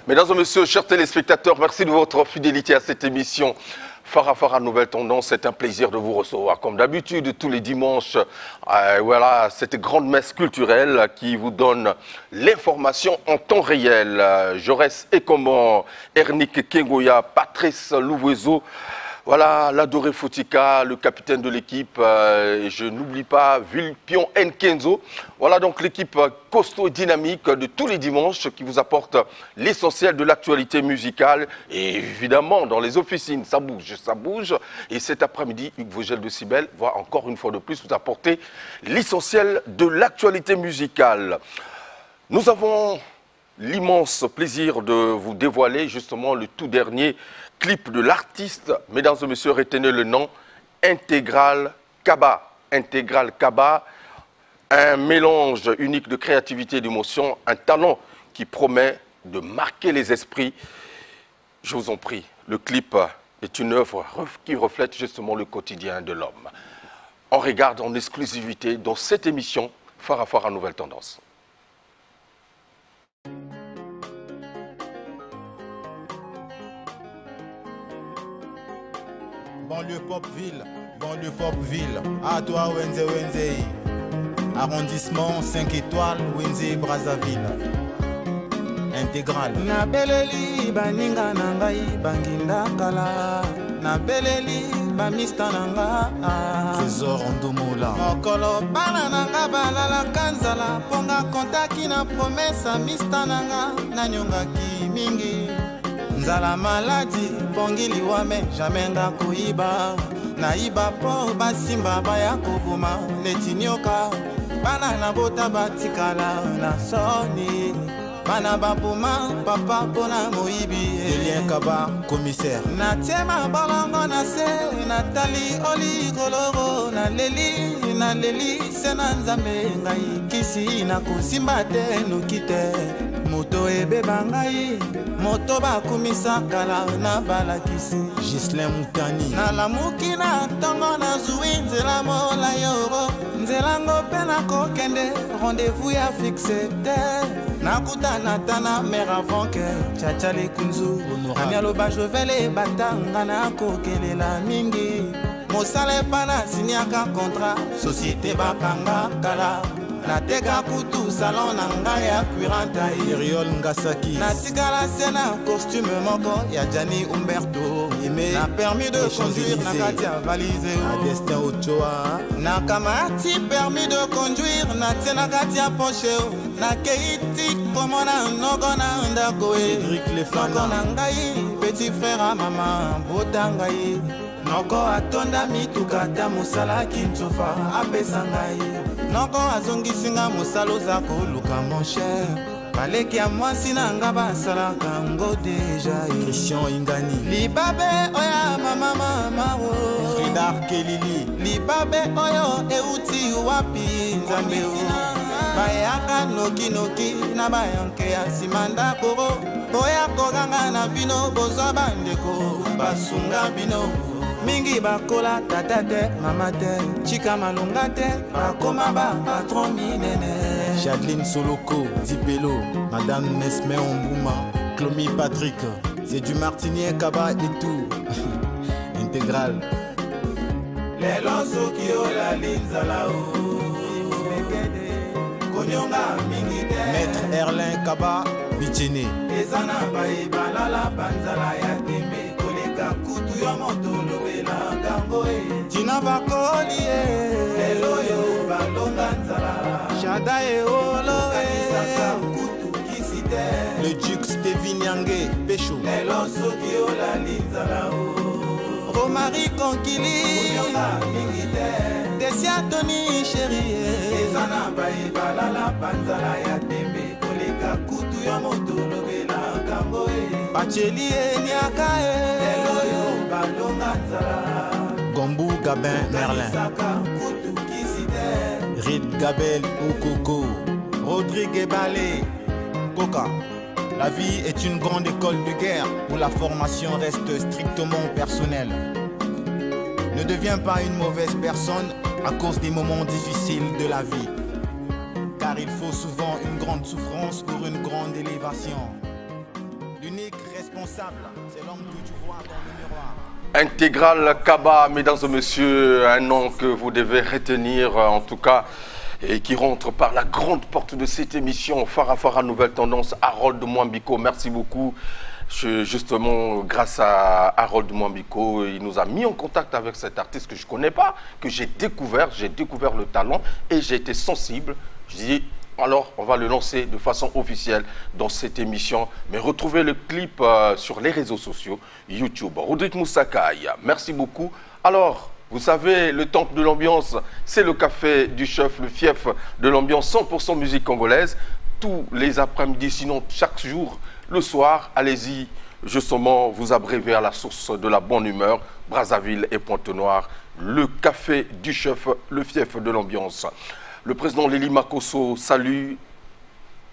Mesdames et messieurs, chers téléspectateurs, merci de votre fidélité à cette émission. Farafara Nouvelle Tendance, c'est un plaisir de vous recevoir. Comme d'habitude, tous les dimanches, voilà, cette grande messe culturelle qui vous donne l'information en temps réel. Jaurès et comment Ernick Kengoya, Patrice Louvezo, voilà, l'adoré Foutika, le capitaine de l'équipe, et je n'oublie pas Vulpion Nkenzo. Voilà donc l'équipe costaud et dynamique de tous les dimanches qui vous apporte l'essentiel de l'actualité musicale. Et évidemment, dans les officines, ça bouge, ça bouge. Et cet après-midi, Hugues Vogel de Cybèle va encore une fois de plus vous apporter l'essentiel de l'actualité musicale. Nous avons l'immense plaisir de vous dévoiler justement le tout dernier clip de l'artiste, mesdames et messieurs, retenez le nom, Intégral Kaba. Intégral Kaba, un mélange unique de créativité et d'émotion, un talent qui promet de marquer les esprits. Je vous en prie, le clip est une œuvre qui reflète justement le quotidien de l'homme. On regarde en exclusivité dans cette émission Farafara Nouvelle Tendance. Banlieue pop ville, à toi Wenze Wenze. Arrondissement 5 étoiles, Wenze Brazzaville. Intégral. Na beleli baninga nangai banginda kala. Na beleli bamista nanga. Trésor Ndomola. Mokolo bana nanga balala kanzala. Ponga kontaki na promesa mista nanga. Nanyongaki mingi. Nzala maladi, pongi liwame, jamais nga kuiba. Naiba po basimba baya kubuma, netinyoka. Bana na bota batikala na soni. Bana babuma, papa pona moibi. Elien Kaba, commissaire. Na tema balongo na se, Nathalie Oli Koloro. Na leli, sena nzambe ngai. Kisi na kusimba te nukite. Moto ebe bangai, moto bakumisa kala na balakisi. Gislain Moutani. Na lamuki na tongo na zui nzela mola yoro. Nzela ngope na kokende, rendez-vous ya fixe te. Nakuta natana mer avant que Tchatchale kunzu. Amialo ba jovele batanga na kokelela mingi. Mosale pana signaka contrat, société bakanga kala. Nateka kutu salon nanga ya cuiranta Iriol Ngasaki. Natikala sena costume moko ya Gianni Umberto. Na permis de conduire nakatia valise Adestin Ochoa. Nakamati permis de conduire natia nakatia poche. Nakeiti komona nogona ndako Cédric Lefana. Noko nangai petit frère à maman botangai. Noko atonda mitukata musala kinchofa apesa ngai. Noko azongisinga musalo za koluka mon cher. Baleki ya mwasi na nga basalaka ngo deja. Christian Ingani. Libabe oya mama wo. Fridar Kelili. Libabe oyo euti wapi nzambe o. Bayaka noki na bayanke ya simanda koro. Oya koganga na bino bozwa bandeko basunga bino. Mingi bakola tata te, mama te, chika malunga te, bakoma ba patron minene. Jacqueline Soloko, Dipelo, Madame Mesme Ombouma, Clomy Patrick, c'est du Martinier Kaba et tout. Intégral. Les loso qui ont la linzala o. Konyonga mingi te. Maître Erlin Kaba, Bichene. Ezana bai balala banzala ya tembe. Kutu yo moto lobela kango e Tina bakoli e Lelo yo balonga nzala Shada e olo e Kutu kisite Le duc Stevie Nyange, Pécho. Lelo soki o la linzala o Romari Konkili Kuyonga mingite Desia Tony chéri e Ezana bai balala banzala ya tembe Koleka kutu yo moto lobela kango e Bacheli e niaka e Gombou Gabin Merlin. Rid Gabel Okoko. Rodrigue Balé. Coca. La vie est une grande école de guerre où la formation reste strictement personnelle. Ne deviens pas une mauvaise personne à cause des moments difficiles de la vie. Car il faut souvent une grande souffrance pour une grande élévation. responsable, c'est l'homme que tu vois dans le miroir. Intégral Kaba, mesdames et messieurs, un nom que vous devez retenir en tout cas et qui rentre par la grande porte de cette émission Farafara Nouvelle Tendance, Harold Mwambiko. Merci beaucoup. Justement, grâce à Harold Mwambiko, il nous a mis en contact avec cet artiste que je ne connais pas, que j'ai découvert le talent et j'ai été sensible. Je dis, alors on va le lancer de façon officielle dans cette émission. Mais retrouvez le clip sur les réseaux sociaux, YouTube. Rodrigue Moussakai, merci beaucoup. Alors, vous savez, le temple de l'ambiance, c'est le café du chef, le fief de l'ambiance 100% musique congolaise. Tous les après-midi, sinon chaque jour, le soir, allez-y, justement, vous abrévez à la source de la bonne humeur, Brazzaville et Pointe-Noire, le café du chef, le fief de l'ambiance. Le président Lili Makosso salue,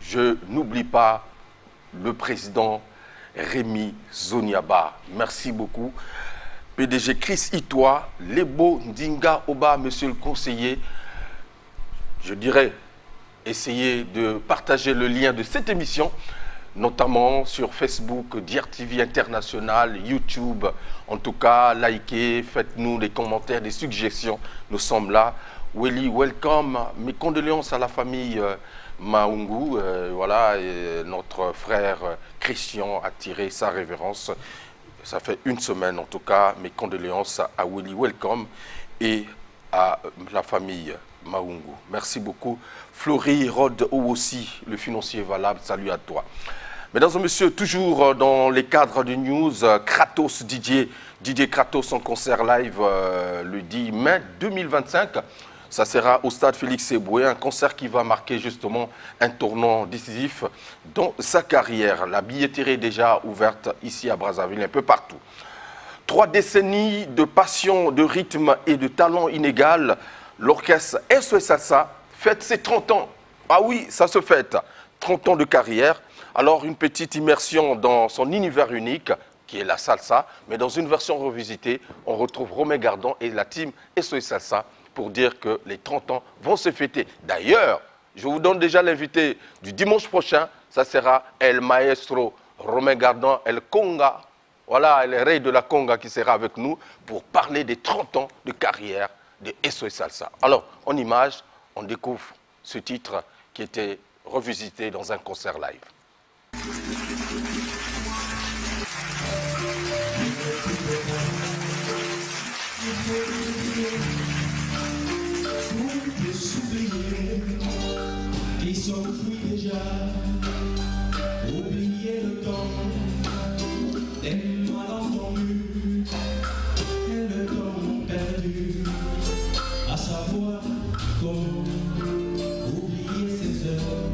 je n'oublie pas le président Rémi Zoniaba. Merci beaucoup. PDG Chris Itoa, Lebo Ndinga Oba, monsieur le conseiller, je dirais, essayez de partager le lien de cette émission, notamment sur Facebook, DRTV International, YouTube. En tout cas, likez, faites-nous des commentaires, des suggestions. Nous sommes là. Welly, welcome. Mes condoléances à la famille Maungu. Voilà, et notre frère Christian a tiré sa révérence. Ça fait une semaine, en tout cas. Mes condoléances à Welly, welcome. Et à la famille Maungu. Merci beaucoup. Florie Rod aussi, le financier valable. Salut à toi. Mesdames et messieurs, toujours dans les cadres de news, Kratos Didier Kratos en concert live le 10 mai 2025. Ça sera au stade Félix Eboué, un concert qui va marquer justement un tournant décisif dans sa carrière. La billetterie est déjà ouverte ici à Brazzaville, un peu partout. 3 décennies de passion, de rythme et de talent inégal. L'orchestre SOS Salsa fête ses 30 ans. Ah oui, ça se fête. 30 ans de carrière. Alors, une petite immersion dans son univers unique, qui est la salsa, mais dans une version revisitée, on retrouve Romain Gardon et la team SOS Salsa pour dire que les 30 ans vont se fêter. D'ailleurs, je vous donne déjà l'invité du dimanche prochain, ça sera El Maestro Romain Gardon, El Conga, voilà, le rey de la Conga qui sera avec nous pour parler des 30 ans de carrière de SOS Salsa. Alors, en image, on découvre ce titre qui était revisité dans un concert live. Ils s'enfuient déjà, oubliez le temps, des malentendus, et le temps perdu, à savoir comment oublier ces heures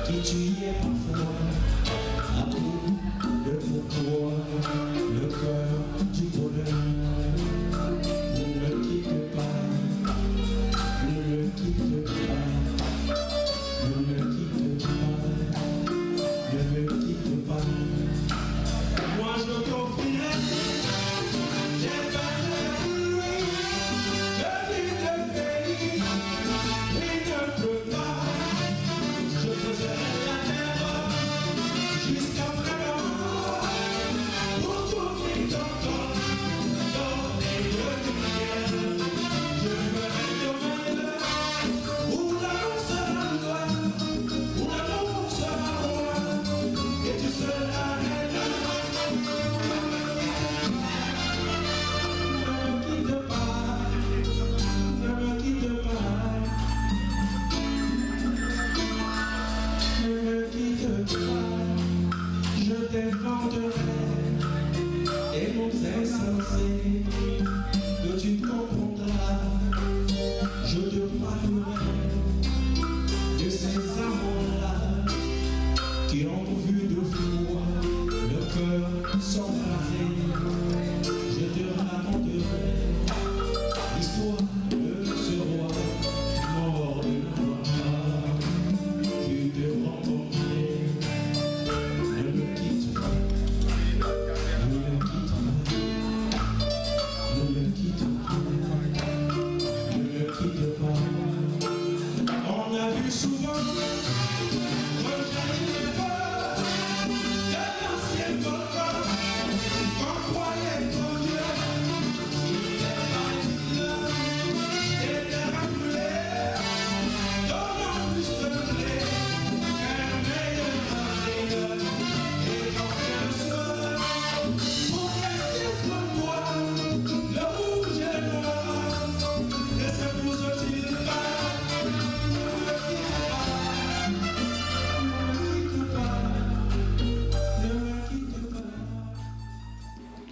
qui tuaient parfois, à coup de pourquoi, le cœur du bonheur. Ne quitte pas, ne quitte pas. Ne me quitte pas, ne me quitte pas.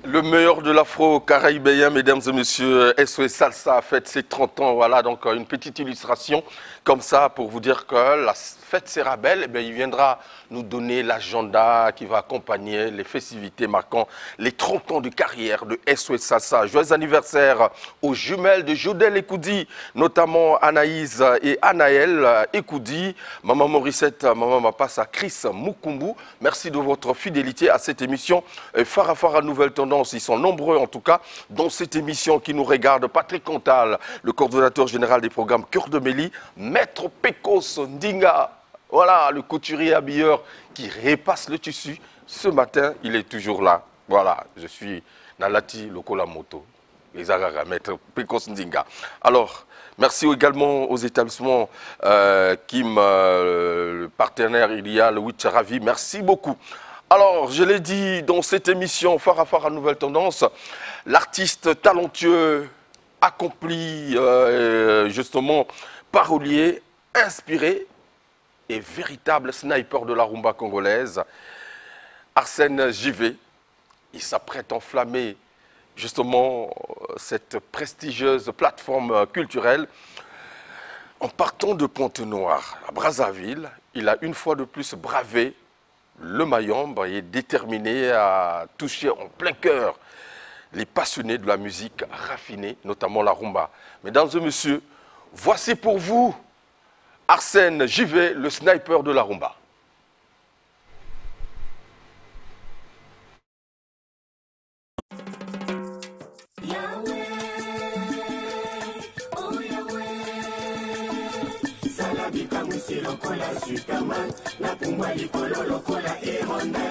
Le meilleur de l'afro-caribéen, mesdames et messieurs, SOS Salsa fête ses 30 ans. Voilà, donc une petite illustration comme ça pour vous dire que la fête sera belle. Eh bien, il viendra nous donner l'agenda qui va accompagner les festivités marquant les 30 ans de carrière de SOS Salsa. Joyeux anniversaire aux jumelles de Jodel Ekoudi, notamment Anaïs et Anaël Ekoudi, Maman Morissette, Maman Mapassa, Chris Mukumbu. Merci de votre fidélité à cette émission Farafara Nouvelle Tendance. Ils sont nombreux en tout cas dans cette émission qui nous regarde. Patrick Cantal, le coordonnateur général des programmes Cœur de Mélie, Maître Pecos Ndinga, voilà le couturier habilleur qui repasse le tissu. Ce matin, il est toujours là. Voilà, je suis Nalati Lokola Moto, Ezagara, Maître Pecos Ndinga. Alors, merci également aux établissements Kim, le partenaire, il y a le Wicharavi. Merci beaucoup. Alors, je l'ai dit dans cette émission Farafara Nouvelle Tendance, l'artiste talentueux, accompli, justement, parolier, inspiré et véritable sniper de la rumba congolaise, Arsène JV, il s'apprête à enflammer justement cette prestigieuse plateforme culturelle en partant de Pointe-Noire à Brazzaville. Il a une fois de plus bravé le Mayombe et est déterminé à toucher en plein cœur les passionnés de la musique raffinée, notamment la rumba. Mesdames et messieurs, voici pour vous Arsène JV, le sniper de la rumba. Superman, na pumwa likolo lokola ironde,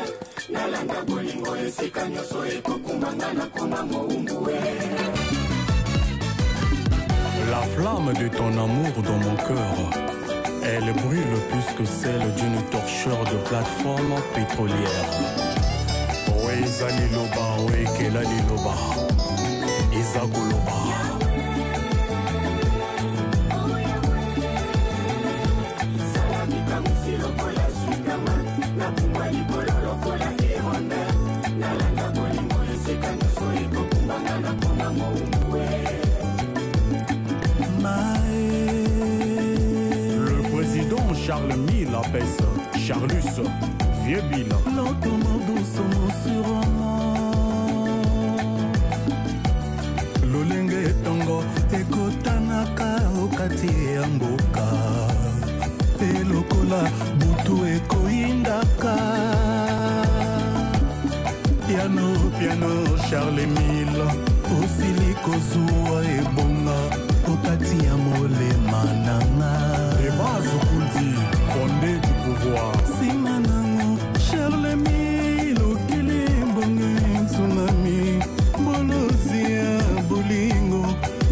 na landa bolingo esika nyoso ekokumanga na koma moumoué. La flamme de ton amour dans mon cœur, elle brûle plus que celle d'une torcheur de plateforme pétrolière. Oeza liloba, oekela liloba, ezakoloba. Le président Charles Mille apaise Charlus, vieux Bill. Lentement, doucement, sûrement. Lolenge tongo ekotanaka okati ya mboka. Elokola butu ekoindaka. Piano Charles Mille, osiliko zuwa ebonga okati ya molema nanga. Ebazo kuldi, fondé du pouvoir. Sima nango Charles Mille, okili mbonge tsunami. Bolozia bolingo,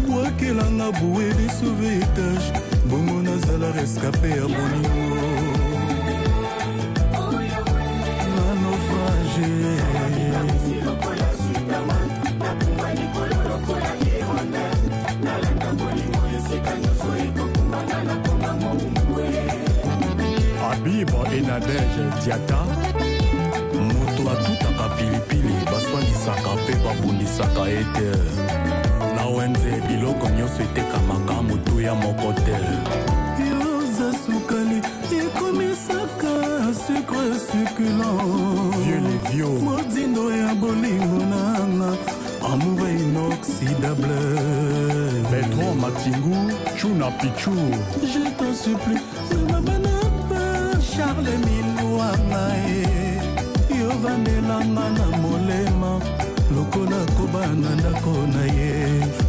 wakelanga boué de sauvetage. Bongo nazala rescapé ya bolingo. Na naufragé. Abiba et Nadège Diata, moto atutaka pilipili baswalisaka mpe babundisaka ete na wenze biloko nyonso etekamaka motu ya moko te. Yoza sukali ekomisaka sucre succulent. Vieux les vieux modindo ya bolingo nanga, amour inoxydable. Bétron Matingu, Chuna Pichou. Je t'en supplie, ne m'abandonne pas, Charles Mille Wangae. Yovandelanga na molema, lokola kobana ndako na ye.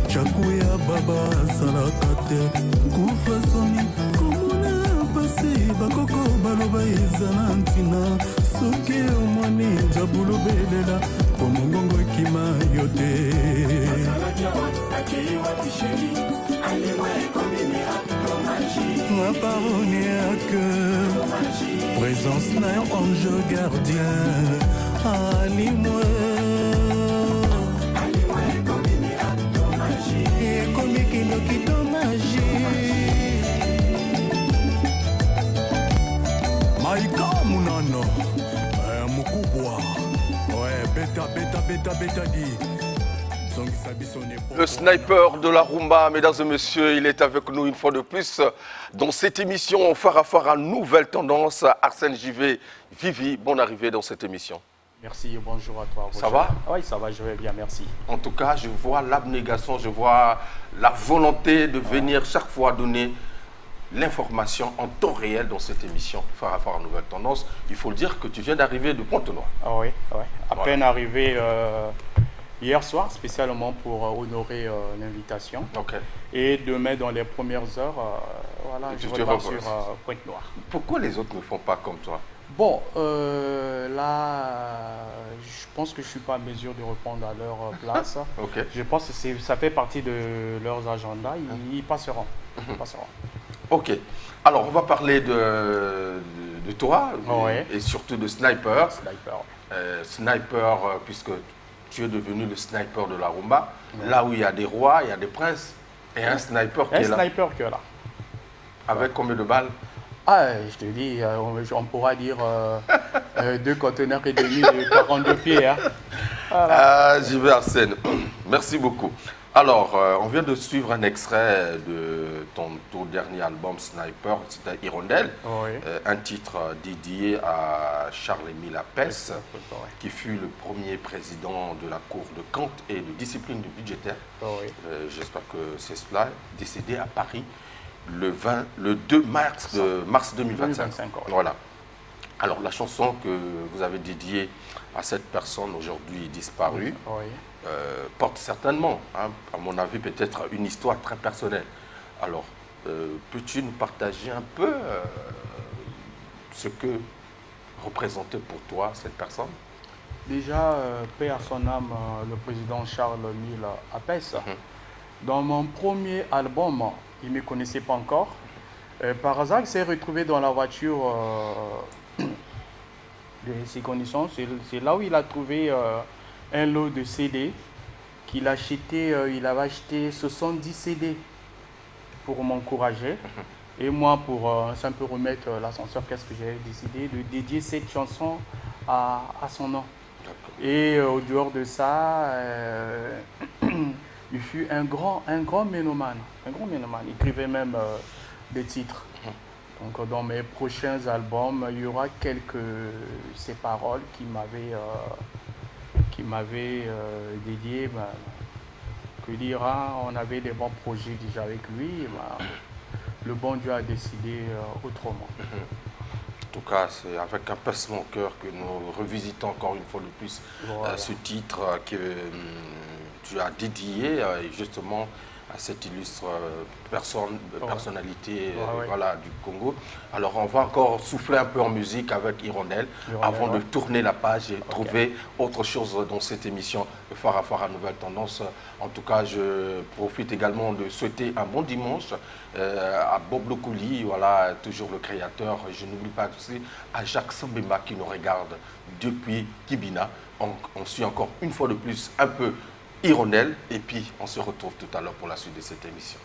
Chakuya baba salaka te, kufa soni, komona pasi bakoko baloba eza na ntina. Soki omwani njabulu belela, pomongongo ekima yo te. Ma parole à cœur, présence d'un ange gardien. Ali-moi, et comme qui dommage. Maïka Munano, Mukubwa, ouais, beta. Le sniper de la rumba, mesdames et messieurs, il est avec nous une fois de plus dans cette émission Phare à Phare, nouvelle tendance. Arsène JV, Vivi, bonne arrivée dans cette émission. Merci et bonjour à toi. Roger. Ça va? Oui, ça va, je vais bien, merci. En tout cas, je vois l'abnégation, je vois la volonté de venir chaque fois donner l'information en temps réel dans cette émission Phare à Phare, nouvelle tendance. Il faut le dire que tu viens d'arriver de Pointe-Noire. Ah oui, oui. À peine arrivé hier soir, spécialement pour honorer l'invitation. Okay. Et demain, dans les premières heures, voilà, je repars sur Pointe-Noire. Pourquoi les autres ne font pas comme toi? Bon, là, je pense que je ne suis pas en mesure de répondre à leur place. Okay. Je pense que ça fait partie de leurs agendas. Ils passeront. Ils passeront. Ok. Alors, on va parler de toi et surtout de Sniper. Sniper, puisque tu es devenu le sniper de la rumba. Là où il y a des rois, il y a des princes et un sniper qui est là. Un sniper qui est là. Avec combien de balles? Ah, je te dis, on pourra dire 2 conteneurs et demi de 42 pieds. Hein. Voilà. J'y vais, Arsène. Merci beaucoup. Alors, on vient de suivre un extrait de ton dernier album Sniper, c'était Hirondelle, un titre dédié à Charles-Émile Apès, qui fut le premier président de la Cour de compte et de discipline budgétaire. J'espère que c'est cela, décédé à Paris le 2 mars 2025. Voilà. Alors, la chanson que vous avez dédiée à cette personne aujourd'hui disparue porte certainement, hein, à mon avis, peut-être une histoire très personnelle. Alors, peux-tu nous partager un peu ce que représentait pour toi cette personne? Déjà, paix à son âme, le président Charles-Émile Apès. Dans mon premier album, il ne me connaissait pas encore. Par hasard, il s'est retrouvé dans la voiture de ses connaissances. C'est là où il a trouvé un lot de CD qu'il a acheté. Il avait acheté 70 CD pour m'encourager. Et moi, pour un peu remettre l'ascenseur, qu'est-ce que j'ai décidé de dédier cette chanson à son nom. Et au dehors de ça, il fut un grand mélomane. Il écrivait même des titres. Donc dans mes prochains albums, il y aura ces paroles qui m'avaient dédié. Que dire, on avait des bons projets déjà avec lui. Le bon Dieu a décidé autrement. En tout cas, c'est avec un pincement au cœur que nous revisitons encore une fois de plus ce titre que tu as dédié justement à cette illustre personnalité voilà, du Congo. Alors on va encore souffler un peu en musique avec Hirondelle avant de tourner la page et trouver autre chose dans cette émission de Phare à Phare, nouvelle tendance. En tout cas, je profite également de souhaiter un bon dimanche à Bob Lokouli, voilà, toujours le créateur. Je n'oublie pas aussi à Jacques Sambemba qui nous regarde depuis Kibina. On suit encore une fois de plus un peu Hirondelle, et puis on se retrouve tout à l'heure pour la suite de cette émission.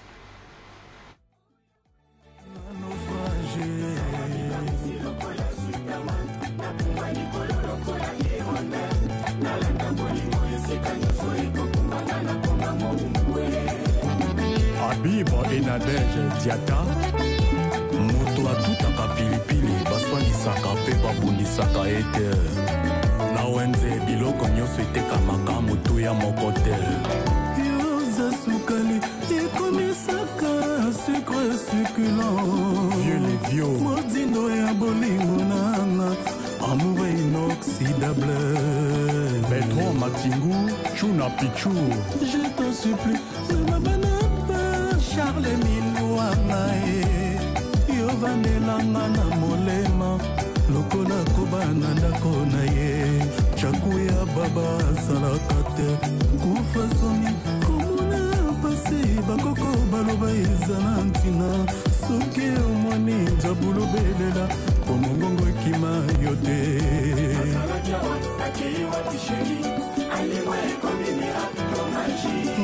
Abiba et Nadège Diata, moto a tout à pilipili, baswanisaka pe babunisaka ete. Na wenze biloko nyonso etekamaka motu ya moko te. Yoza sukali ekomisaka sucre succulent. Vieux les vieux. Modindo ya bolingo nanga amour inoxydable. Pedro Matingu, Chuna Pichou. Je t'en supplie, Mabanaba, Charles-Émile Ouanae. Yovanelanga na molema. Lokola kobana ndako na ye chakuya baba asalaka te kufa somi komona pasi bakoko baloba ezala ntina soki omoni nzabulu belela po mongongo ekima yo te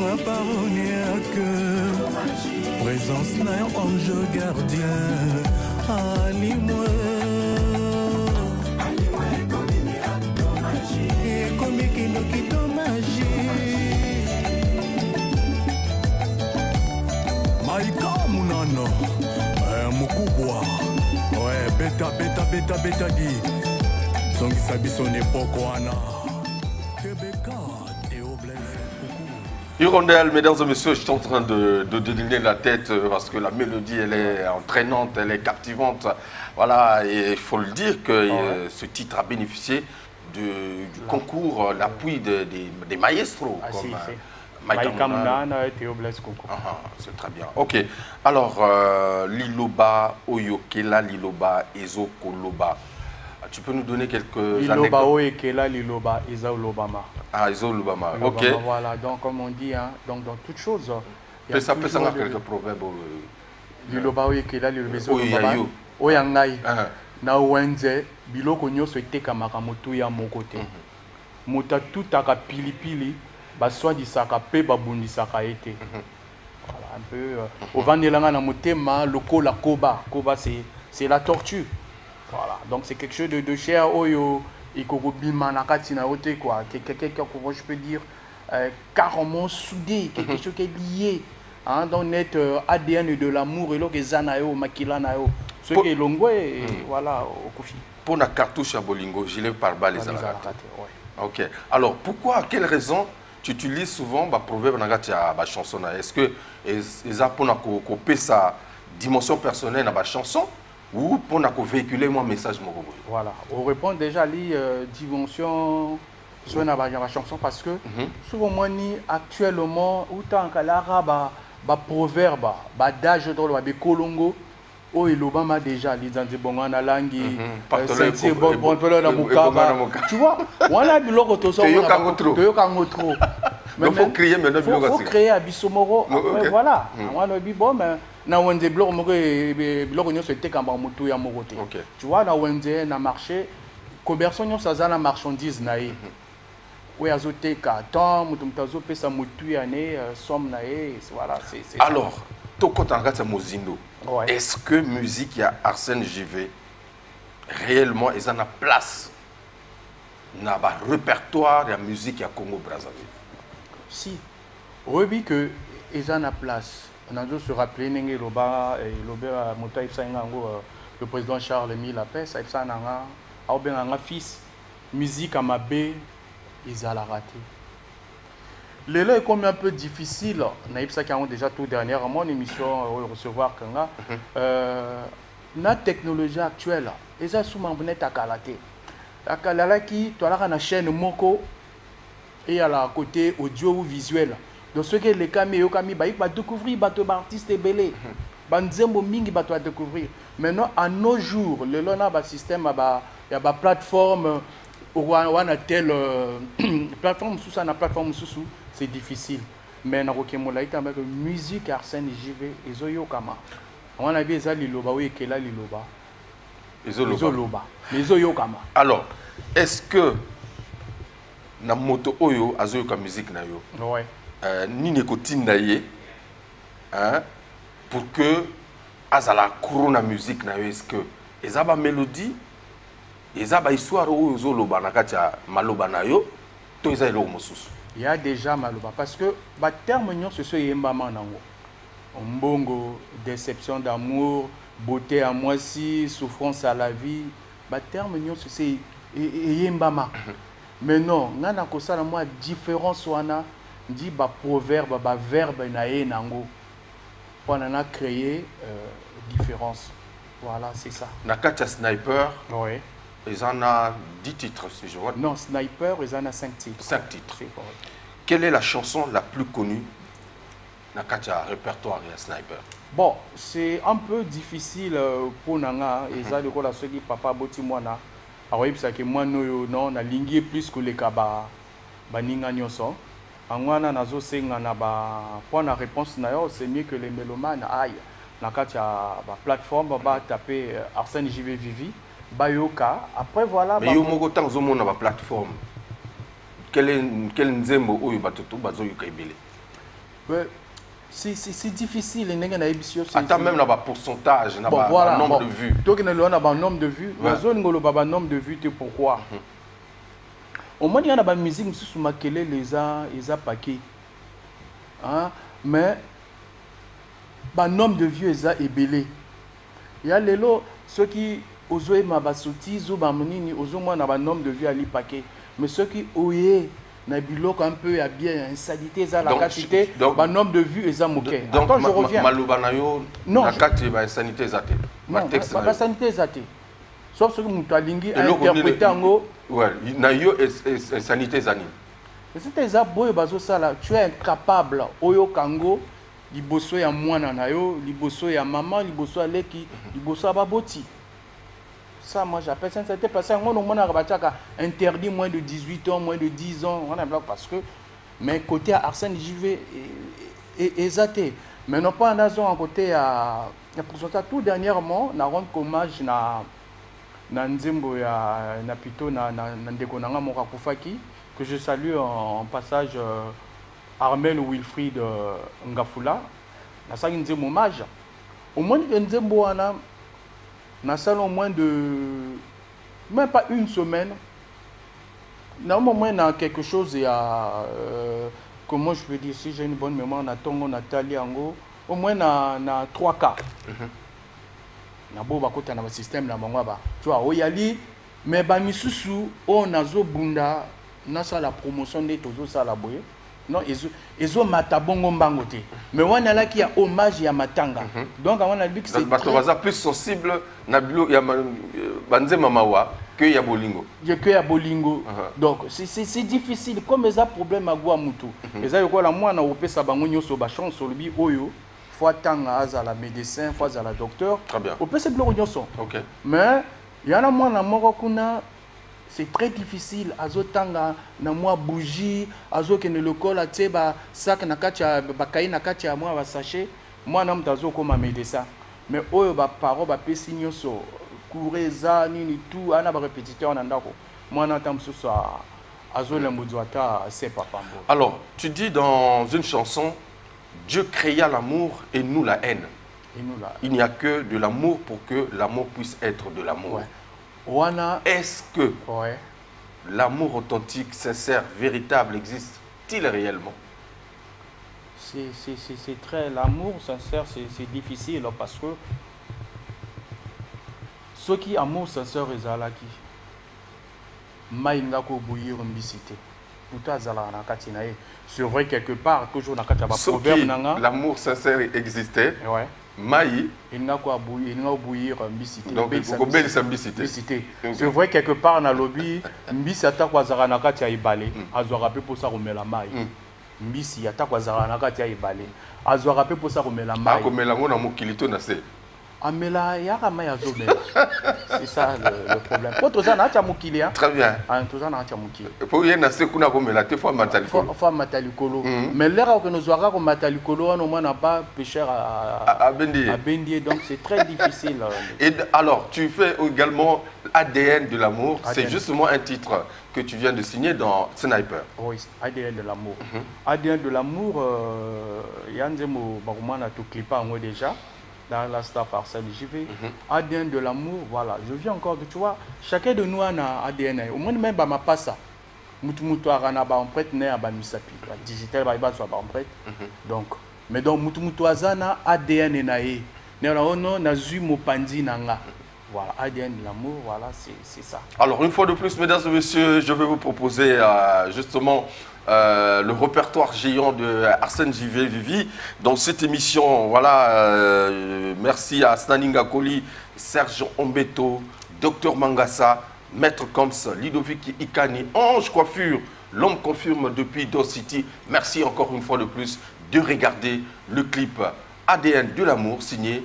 ma parole à cœur présence na ange gardien alimwe ekomi kino kitoma beta di zongisa biso n'époque wana Québécois Théo Blaise. Hirondelle, mesdames et messieurs, je suis en train de déligner la tête parce que la mélodie, elle est entraînante, elle est captivante. Voilà, et il faut le dire que ce titre a bénéficié du concours, l'appui des maestros. Ah, comme, si, Mike Hamdan et Théo Blaise concours. C'est très bien. Ok. Alors, Liloba, Oyokela, Liloba, Ezo Koloba. Tu peux nous donner quelques Liloba, anecdotes? Oyokela, Liloba, Ezo Lobama. Ah, Ezo Lobama. Ok. Voilà, donc comme on dit, hein, donc dans toute chose. Peut ça quelques proverbes. Liloba, Oyokela, Liloba, Ezo Lobama. Oyayo. Oyangai. Na wenze, biloko nyoso etekamaka motu ya moko te. Moto atutaka pilipili. Baswadisaka pe babundisaka ete. Voilà, un peu ovandelanga na motema lokola koba. Koba c'est la tortue. Voilà, donc c'est quelque chose de cher oyo ikokobima na kati na ote quoi, quelque comment je peux dire carrément soudé, quelque chose qui est lié hein, dans notre ADN de l'amour et que zanayo makila nayo. Ce qui est longo et voilà au kofi. Pour la cartouche à bolingo, gilet pare-balles les alakate. OK. Alors pourquoi, quelle raison tu utilises souvent bah proverbe nagati à ba chanson? Est-ce que eza pour na couper sa dimension personnelle dans ba chanson ou pour na véhiculer mon message mon? Voilà, on répond déjà à la dimension sur na ba chanson parce que souvent moi ni actuellement autant que l'arabe ba proverbe ba adage dans le kolongo o elobama déjà les anzibonga na langi c'est bon na mukaba tu vois wana biloko to so to trop mais faut créer maintenant biloko faut créer à bisomoro voilà wana bi bon mais na wenze biloko moko biloko nyoso etekamba mutu ya moko te tu vois na wenze na marché commerçant nyoso za na marchandise na ye oui azoteka tant mutu mutazo pesa mutu ya ne somme na ye voilà c'est alors Mozindo. Ouais. Est-ce que musique y a Arsène JV réellement ils en a place dans le répertoire de la musique à Congo Brazzaville? Si, oui que ils en a place. On a dû se rappeler Nengue Loba et Loba Motaïf Saingango, le président Charles Emile Lapé, Saïf Sananga, Aubin fils, musique à Mabé, ils ont raté. Le là est comme un peu difficile. Naïb ça qui a déjà tout dernièrement une émission recevoir Kanga. La technologie actuelle, ils ont souvent bonnet à Kalaté. La Kalala qui, toi là, la chaîne Moko et à la côté audio ou visuel. Donc ce que les caméos, ils vont découvrir, ils vont artistes belé. Banzembo mingi va découvrir. Maintenant à nos jours, le là na système il y a plateforme ou on a telle plateforme sous ça na plateforme sous c'est difficile. Mais na kokemolaita avec musique Arsène JV ezoyo kama. On a bien ça liloba oui kela liloba. Ezoloba. Ezoyo kama. Alors, est-ce que na moto oyo azoyo ka musique na yo? Ouais. Ni nekotinda ye hein pour que azala corona musique na yo, est-ce que ezaba mélodie ezaba histoire oyo ezoloba na kati ya maloba na yo to eza eloko mosusu? Il y a déjà maloba parce que ba terme nyon ce soit yembama nango. Mbongo, déception d'amour, beauté à moi si, souffrance à la vie, ba terme nyon ce c'est yembama. Mais non, ngana ko sala moi différence wana dit ba proverbe ba verbe na ye nango. On en a créé différence. Voilà, c'est ça. Nakata Sniper. Oui. Ils en ont 10 titres, si je vois. Non, Sniper, ils en ont 5 titres. 5 titres. Quelle est la chanson la plus connue dans le répertoire de Sniper? Bon, c'est un peu difficile pour Nanga. Et ça, de quoi ceux qui papa boti moana. Alors, il que moi, non, na lingi plus que les kaba baninga nyoso. Angwana nazo senga na ba pour la réponse na yo, c'est mieux que les mélomanes aille. Na katia ba plateforme ba taper Arsène JV Vivi. Bayoka. Après voilà. Mais yo moko tant zo mona ba plateforme. Quel nzembo oyo batoto bazo yoka ebele? C'est difficile nenga na émission. Attends même là bas pourcentage, na ba nombre de vues. Donc na le na ba nombre de vues. La zone ngolo ba nombre de vues c'est pourquoi? Au moins il y a ba musique sous makele les a paquet. Hein mais ba nombre de vues eza ebele. Il y a lelo ceux qui ozoe mabasoti zo bamonini ozo moi na ba nombre de vie ali paquet mais ceux qui oye na biloko un peu à bien salité ça la quantité ba nombre de vues eza moké. Donc je reviens maloba na yo na kati ba sanité zate ba texte ba sanité zate sauf ce que mutu alingi a interpréter ngo ouais na yo sanité zani c'était ça boy bazo sala tu es incapable oyo kango liboso ya mwana na yo liboso ya maman liboso aleki liboso baboti. Ça, moi j'appelle ça, c'était parce qu'on interdit moins de 18 ans, moins de 10 ans, on a bloqué parce que, mais côté à Arsène JV est zaté. Mais non pas en raison à côté à pourcentage tout dernièrement, on a rendu hommage na Nzembo na plutôt na Ndekonanga Morakufaki que je salue en passage Armel Wilfried Ngafula. Na ça Nzembo hommage. Au moins Nzembo ana na salon moins de même pas une semaine. Normalement, il y a quelque chose, il y a comment je peux dire, si j'ai une bonne mémoire, on a Tongo, Nathalie Ango, au moins na 3 cas. Na bo ba kota na ba système na bango ba. Tu vois, oyali mais ba misusu on azo bunda na sa la promotion de tozo sa la boye. Non, ils ont matabongo mbangote. Mais on a là qui a hommage à Matanga. Donc on a dit que c'est plus sensible na bilo ya banze mamawa que ya bolingo. Que ya bolingo. Donc c'est difficile comme ça problème à Guamutu. Et ça yo la moi na opesa bango nyoso ba chance lobi oyo fois tanga à la médecin, fois à la docteur. Très bien. Opesa bilo nyoso. OK. Mais il y en a moi na moko kuna c'est très difficile azotanga na moi bougie azokene lokola teba sac na kacha bakai na kacha moi ba sachet moi na mtazo koma médecin mais oyo ba paro ba pesi nyoso kureza nini tout ana ba répétiteur na ndako moi na tamsuso azolembudzwata c'est papa. Alors tu dis dans une chanson Dieu créa l'amour et nous la haine. Il n'y a que de l'amour pour que l'amour puisse être de l'amour. Ouais. Est-ce que l'amour authentique, sincère, véritable existe-t-il réellement? C'est très... L'amour sincère, c'est difficile parce que ceux qui amour sincère, ils sont là qui maïngako bouillir une bisité. C'est vrai quelque part, toujours dans le proverbe. L'amour sincère existait. Ouais. Maï. Il n'a qu'à bouillir mbisité. Donc, il faut belle mbisité. C'est vrai quelque part dans le lobby, mbisi atakwa zaranaka tia ibale, azwarape pour ça remela mai. Mbisi atakwa zaranaka tia ibale, azwarape pour ça remela mai. Akomela ngona mokilito na se. Amela yaka mai azomela. C'est ça le problème. Pour tout ça na tia mokili hein. Très bien. En tout ça na tia mokili. Pour y na se kuna komela te fois matalikolo. Fois matalikolo. Mais l'air que nous aura comme matalikolo on au moins n'a pas pêcheur à Bendier donc c'est très difficile. Et alors tu fais également ADN de l'amour, c'est justement un titre que tu viens de signer dans Sniper. Oui, ADN de l'amour. ADN de l'amour yanzemo barumana to clipa moi déjà. Dans la staff Arsène JV, ADN de l'amour, voilà. Je viens encore de, tu vois, chacun de nous a un ADN. Au moins même ma passa, mutu arana ba empreinte né à ba misapi, digital ba soit ba empreinte. Donc, mais donc mutu azana ADN nae. Ne on na zu mopandi nanga. Voilà, ADN de l'amour, voilà, c'est ça. Alors une fois de plus, mesdames et messieurs, je vais vous proposer justement le répertoire géant de Arsène JV Vivi dans cette émission. Voilà, merci à Snaninga Koli, Serge Ombeto, Dr Mangassa, Maître Coms, Ludovic Ikani, Ange Coiffure, l'homme confirme depuis Dot City. Merci encore une fois de plus de regarder le clip ADN de l'amour signé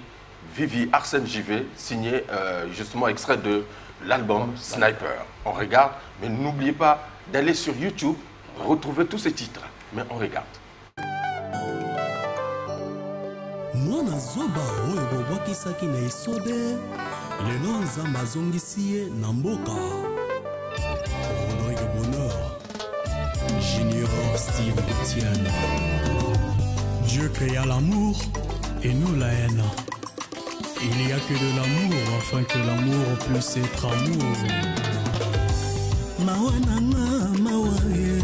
Vivi Arsène JV, signé justement extrait de l'album Sniper. On regarde, mais n'oubliez pas d'aller sur YouTube, retrouver tous ces titres. Mais on regarde. Mwana zoba oyo bobwakisaki na esobe lelo nzambe azongisi ye na mboka. Rodrigue Bonheur, Junior Steve Etienne. Dieu créa l'amour et nous la haine. Il n'y a que de l'amour afin que l'amour puisse être amour. Mawananga mawaye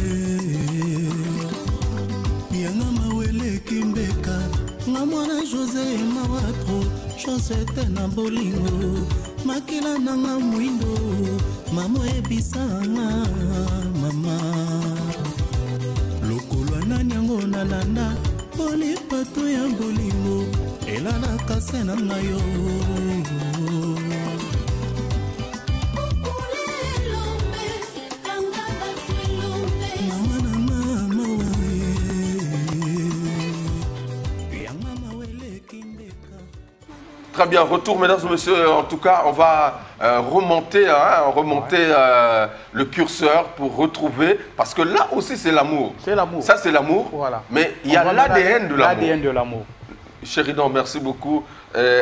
Yanga mawele kimbeka Ngamwana José mawatro Chance tena bolingo makila nanga mwindo mama ebisanga mama lokolo nani yango nalanda polipato ya bolingo elalaka se na ngayo Très bien, retour mesdames et messieurs. En tout cas, on va remonter le curseur pour retrouver, parce que là aussi c'est l'amour. C'est l'amour. Ça c'est l'amour, voilà. Mais il y a l'ADN de l'amour. L'ADN de l'amour. Chéridan, merci beaucoup.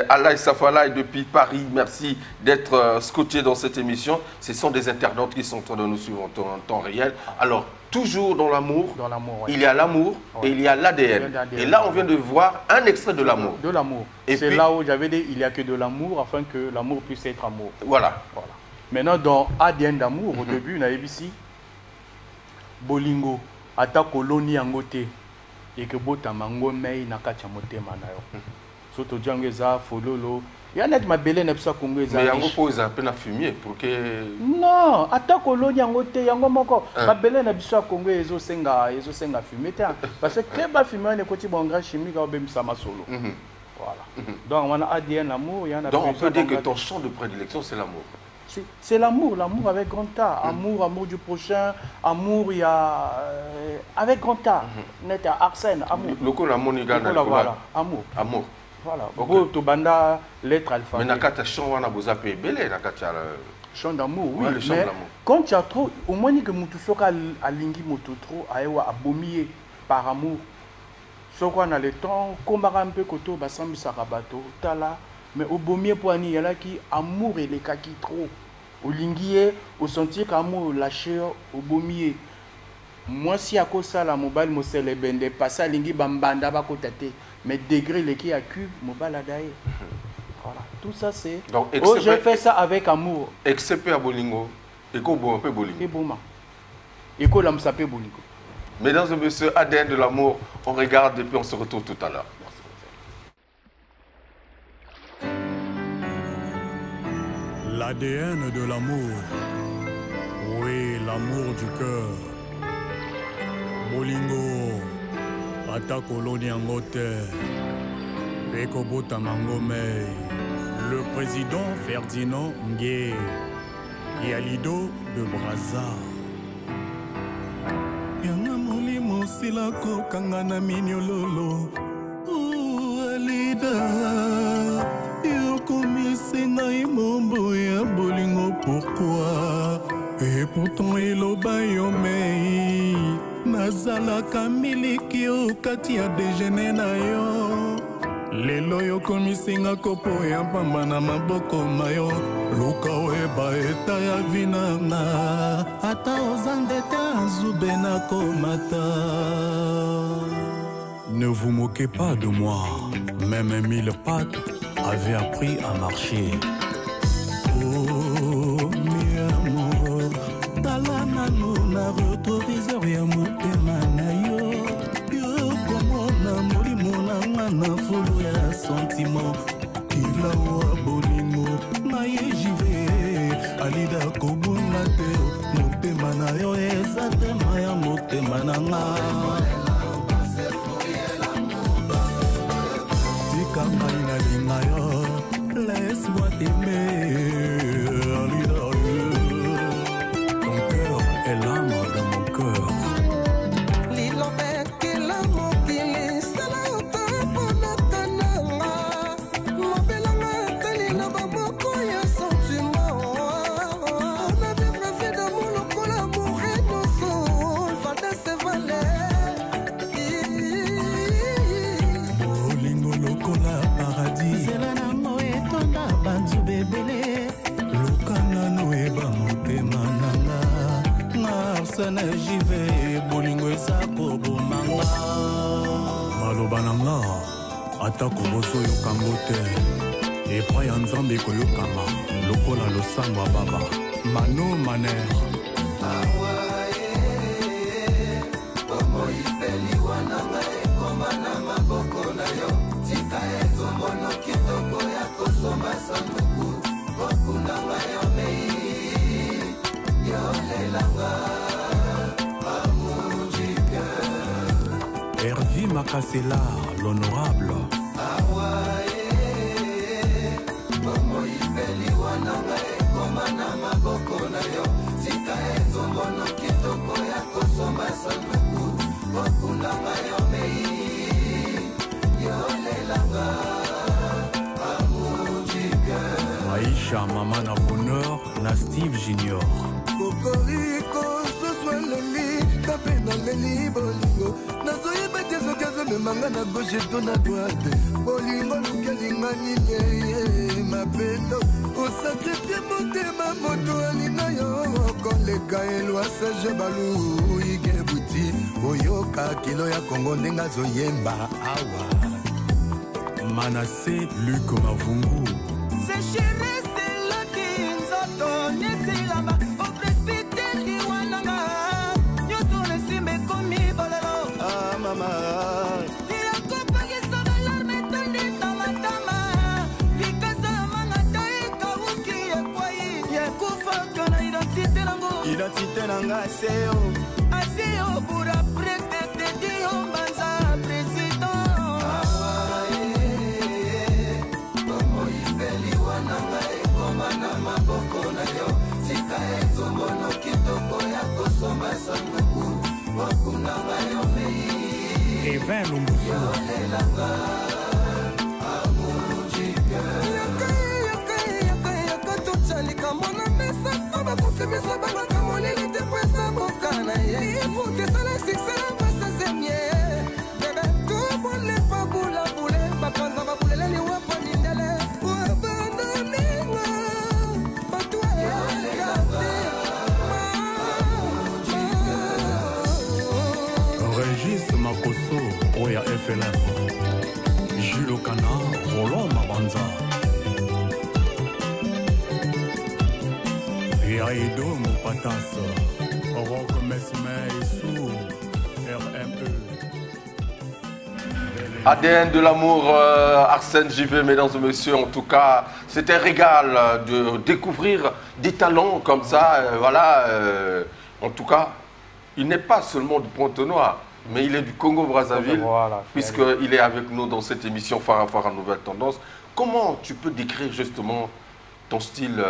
Alaï Safalaï depuis Paris, merci d'être scotché dans cette émission. Ce sont des internautes qui sont en train de nous suivre en temps réel. Alors, toujours dans l'amour, ouais. Il y a l'amour et il y a l'ADN. Et là, on vient de voir un extrait de l'amour. De l'amour. C'est là où j'avais dit il n'y a que de l'amour afin que l'amour puisse être amour. Voilà. Maintenant, dans ADN d'amour, au début, on a ici Bolingo, Ata Koloni Angote, et que Bota Mango Mei Nakachamote Manayo. Surtout Djangeza, Fololo. Il y a net ma belle nepsa congolaise. Mais yango pose un peu na fumier pour que non, Ata Koloni Angote, yango moko. Ma belle nepsa congolaise ezo senga fumier parce que très bas fumier ne côté bon grand chimique au bem sama solo. Voilà. Donc on a ADN l'amour, il y en a. Donc on peut dire que ton champ de prédilection c'est l'amour. C'est l'amour, l'amour avec grand A. Amour du prochain, amour, il y a. Avec grand A. Net à Arsène, amour. Le l'amour, voilà, amour. Amour. Voilà. Okay. To banda lettre alphabet. Mais nakata chant wana bozape belé nakata. Chant d'amour, oui. Ouais, le chant mais d'amour. quand tu as trop, au moins que mutu soka alingi mutu trop aewa abomier par amour. Soko na le temps, kombara un peu koto basambi sarabato tala. Mais au bomier poani, il y a là qui amour et les kaki trop. Au linguier, au sentir qu'amour lâché au bomier. Moi, si à cause ça, la mobile, moi, c'est les bende, passer à lingi bambanda, ba kotate. Mais degré, les qui a cube, mobile à daïe. Voilà. Tout ça, c'est. Donc, oh, je fais ça avec amour. Excepté à Bolingo, et qu'on boit un peu Bolingo. Et bon, et qu'on l'aime saper Bolingo. Mesdames et messieurs, ADN de l'amour, on regarde et puis on se retrouve tout à l'heure. L'ADN de l'amour. Oui, l'amour du cœur. Bolingo, Ata Koloni Angote, Eko Bota Mangomei, le président Ferdinand Ngué, Yalido de Brazza. Yanga molimo silako kangana minyololo, Alida. Bolingo, pourquoi? Et pourtant il obayo mei Nazala kamiliki o katia déjeuner na yo Lelo yo komisinga kopo ya pamba na maboko mayo Luka weba eta ya vinanga Ata ozandete azube na komata. Ne vous moquez pas de moi, même 1000 pattes avait appris à marcher. Oh, mi amour, talana na retroviseur ya motema na yo. Yo komona molimo na ngana fulu ya sentiment. Kila wa bolingo, na ye jive, alida kobuna te. Motema na yo eza tema ya motema na nga. Laisse-moi t'aimer, ton cœur est l'âme de mon cœur. J'y vais, bolingo eza kobomanga. Maloba nanga, atako boso yokango te. Epai ya Nzambe koyokama, lokola losango ya baba. Mano Maner. Tika ezo mono kitoko ya kosomba sanduku. Verdi Makasela, l'honorable. Aïcha, maman na bonheur, na Steve Junior. Kokoriko, soswa leli, kape na leli bolingo. Nazoyeba te soki azomemanga na gauche to na droite. Bolingo lukelinga nini mapendo. Osakrifie motema moto alinga yo. Koleka elwasa jabalu ige buti. Oyoka kilo ya Kongo ndenga azoyemba awa. Manassé Luc Mavungu. C'est chéri, c'est là qui nous attend. N'est-il là-bas? Au presbytère, il y a un gars. Nous sommes ici, mais comme il va là. Ah, maman. Il a compagnie sur l'arme et tendu dans ma tama. Il casse la main à taille, Kawuki et Kwaï. Il y a Koufa, qu'on a identité nango. Identité nanga, c'est oh. Assez au pour après, t'es dit, on banza, président. Kevin Lumbusu. Régis Makoso, Oya FLM. Jules Okana, Roland Mabanza. Yaïdo Mopatas, Rock Mesme Sou, RME. ADN de l'amour, Arsène JV, mesdames et messieurs. En tout cas, c'est un régal de découvrir des talents comme ça. En tout cas, il n'est pas seulement du Pointe-Noire, mais il est du Congo-Brazzaville, Voilà, puisqu'il est avec nous dans cette émission Phare à Nouvelle Tendance. Comment tu peux décrire justement ton style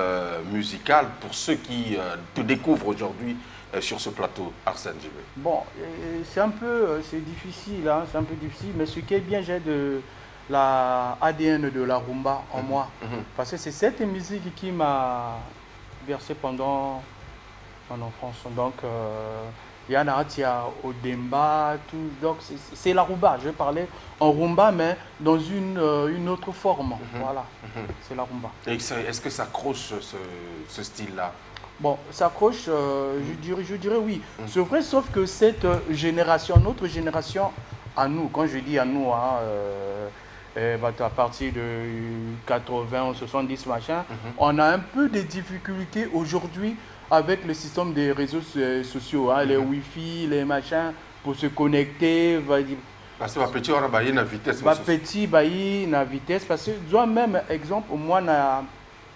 musical pour ceux qui te découvrent aujourd'hui sur ce plateau, Arsène JV? Bon, c'est un peu difficile, hein, c'est un peu difficile, mais ce qui est bien, j'ai de la ADN de la rumba en moi. Parce que c'est cette musique qui m'a versé pendant mon enfance. Donc, il y en a au Demba, tout. Donc, c'est la rumba. Je parlais en rumba, mais dans une autre forme. Voilà, c'est la rumba. Est-ce que ça accroche ce style-là? Bon, ça accroche, je dirais oui. C'est vrai, sauf que cette génération, notre génération, à nous, quand je dis à nous, hein, à partir de 80, 70, machin, on a un peu de difficultés aujourd'hui avec le système des réseaux sociaux, hein, les Wi-Fi, les machins, pour se connecter. Parce que petit, on a une vitesse. Petit, na vitesse. Parce que, même exemple, moi,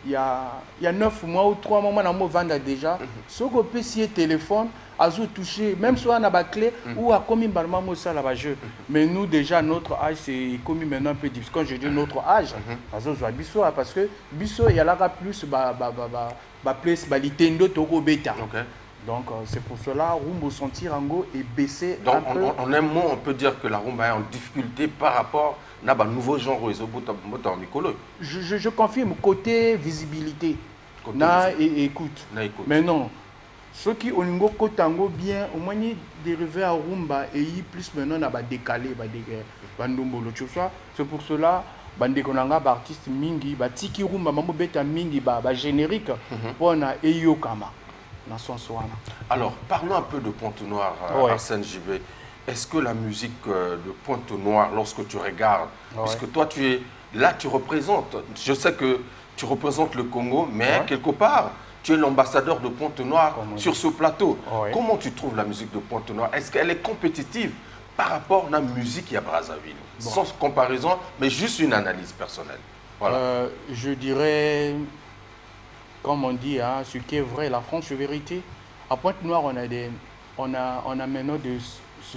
il y a 9 mois ou 3 mois, on a vendu déjà. Ce qu'on peut essayer téléphone, à toucher, même si on a la clé ou à commis barmamo ça là-bas jeu. Mais nous, déjà, notre âge, c'est commis maintenant un peu difficile. Quand je dis notre âge, parce que biso, il y a là plus, place, Nintendo, Togo, Beta. Donc, c'est pour cela, Rumba sentir Ango est baissé. Donc, en un mot, on peut dire que la rumba est en difficulté par rapport à un nouveau genre. Je confirme, côté visibilité, écoute. Mais non, ceux qui ont un côté bien, au moins, dérivé à Rumba et plus maintenant, on a décalé, c'est pour cela. Bandekonanga artiste mingi tiki rumba mambo beta mingi générique pour na eyokama na sonswana. Alors parlons un peu de Pointe-Noire, Arsène JV. Est-ce que la musique de Pointe-Noire, lorsque tu regardes, puisque toi tu es là, tu représentes, je sais que tu représentes le Congo, mais quelque part tu es l'ambassadeur de Pointe-Noire sur ce plateau. Comment tu trouves la musique de Pointe-Noire? Est-ce qu'elle est compétitive par rapport à la musique à Brazzaville? Sans comparaison, mais juste une analyse personnelle. Voilà. Je dirais, comme on dit, hein, ce qui est vrai, la franche vérité. À Pointe-Noire, on a maintenant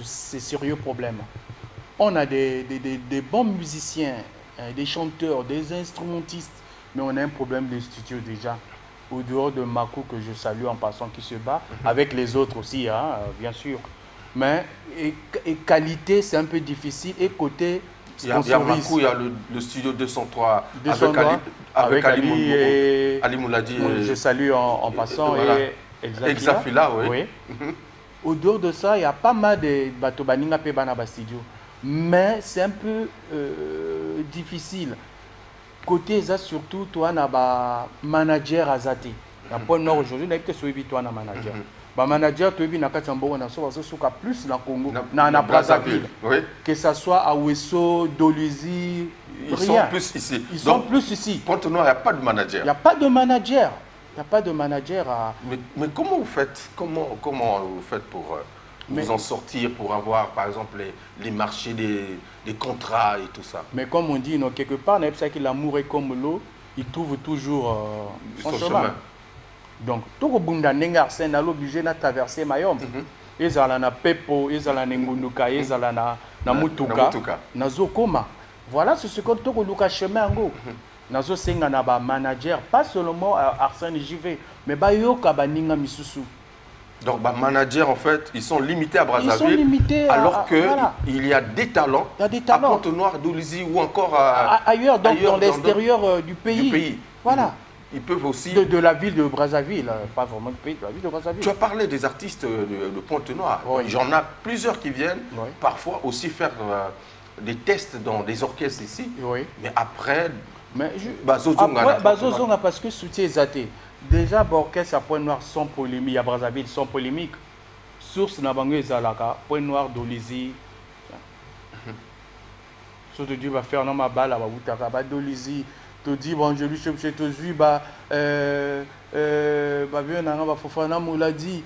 ces sérieux problèmes. on a des bons musiciens, des chanteurs, des instrumentistes, mais on a un problème de studio déjà. Au dehors de Makou, que je salue en passant, qui se bat, avec les autres aussi, hein, bien sûr. Mais et qualité, c'est un peu difficile. Et côté sponsorisme, il y a Makou, il y a le studio 203, avec Ali Mouladi. Je salue en passant. Voilà. Et Exafila, oui. Oui. Au dehors de ça, il y a pas mal de bateaux baninga pe banaba studio. Mais c'est un peu difficile. Côté ça, surtout, toi, tu as manager à Zati. La point nord aujourd'hui, tu as un manager. Le manager, tu as un plus dans Congo, dans Brazzaville. Oui. Que ce soit à Ouesso, Dolisie, ils sont plus ici. Ils sont plus ici. Pointe-Noire, il n'y a pas de manager. Il n'y a pas de manager. Il n'y a pas de manager à... Mais comment vous faites, comment vous faites pour vous en sortir, pour avoir, par exemple, les marchés des contrats et tout ça? Mais comme on dit, non, quelque part, que l'amour est comme l'eau, il trouve toujours son chemin. Donc, tout le monde est obligé de traverser Mayom. Ils ont na Pepo, ils ont na Ngunduka, ils ont na Mutuka, na Zokoma. Voilà ce que tout le chemin. Nazo senga na ba manager, pas seulement Arsène JV, mais ba yoka ba ninga misusu. Donc ba manager en fait, ils sont limités à Brazzaville. Ils sont limités alors que voilà. Il y a des talents. Il y a des talents. À Pointe-Noire, Dolisie ou encore ailleurs, donc dans l'extérieur du pays. Voilà. Ils peuvent aussi de la ville de Brazzaville, pas vraiment du pays, de la ville de Brazzaville. Tu as parlé des artistes de Pointe-Noire. Oui. J'en ai plusieurs qui viennent oui. parfois aussi faire des tests dans des orchestres ici. Oui. Mais après mais Bazozonga parce que soutien Zaté. Déjà, l'orchestre à Pointe-Noire sans polémique, à Brazzaville sans polémique. Source Nabango et Zalaka, Pointe-Noire, Dolisie. Surtout Dieu va faire ma balle à Baboutaka, Dolisie. Tu dis, bon, je lui suis te suis, Fofana Mouladi,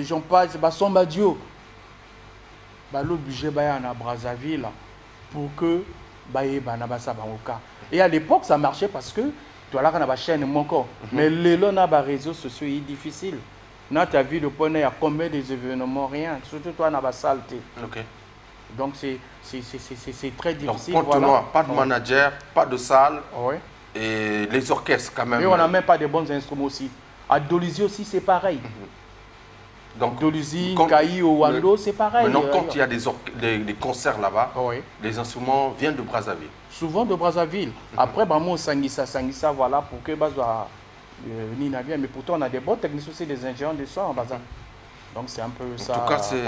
j'en passe, Somba Dio. L'obligé à Brazzaville pour que et à l'époque, ça marchais parce que tu as la chaîne encore. Mais les réseaux sociaux est difficile. Là, tu as vu le point, il y a combien d'événements, rien. Surtout toi, tu as saleté. Okay. Donc, c'est très difficile. Donc, Pointe-Noire, pas de manager, pas de salle. Oui. Et les orchestres, quand même. Et on n'a même pas de bons instruments aussi. À Dolisie aussi, c'est pareil. Donc, Dolisie, Kaï, Wando, c'est pareil. Maintenant, quand il y a des concerts là-bas, oui. les instruments viennent de Brazzaville. Souvent de Brazzaville. Après, on Sangissa, voilà, pour que Nina bien. Mais pourtant, on a des bons techniciens aussi, des ingénieurs de son en Brazzaville. Donc, c'est un peu ça. En tout cas, c'est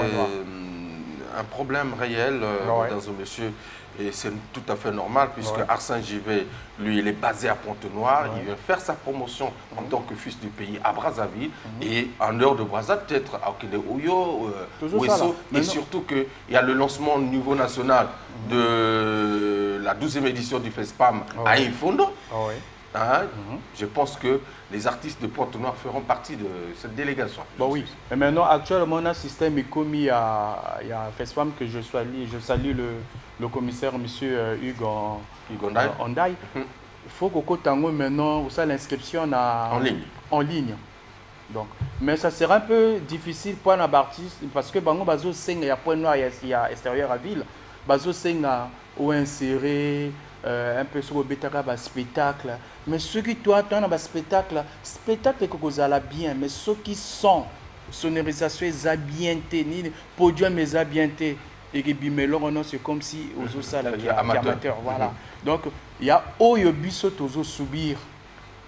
un problème réel dans un monsieur. Et c'est tout à fait normal, puisque Arsène JV, lui, il est basé à Pointe-Noire. Il vient faire sa promotion en tant que fils du pays à Brazzaville. Et en dehors de Brazzaville, peut-être à Oyo, Ouesso. Et surtout qu'il y a le lancement au niveau national de la 12e édition du FESPAM à Infondo. Hein? Je pense que les artistes de Pointe-Noire feront partie de cette délégation. Bon, oui. Et maintenant, actuellement, on a un système est commis à FESPAM que je salue le commissaire, M. Hugues Ondaï. Il faut qu'au Tango, maintenant, ça l'inscription en ligne. Donc, mais ça sera un peu difficile pour un artiste parce que Bango Bazo Seng, il y a Pointe-Noire, il y a extérieur à ville. Bazo Seng ou inséré. Un peu sur le spectacle. Mais ceux qui doivent dans le spectacle que vous allez bien, mais ceux qui sont sonorisation est bien tenu, podium est bien tenu, et que bimelon c'est comme si aux autres salles qui amateur. Voilà. Donc il y a oyo biso tozo subir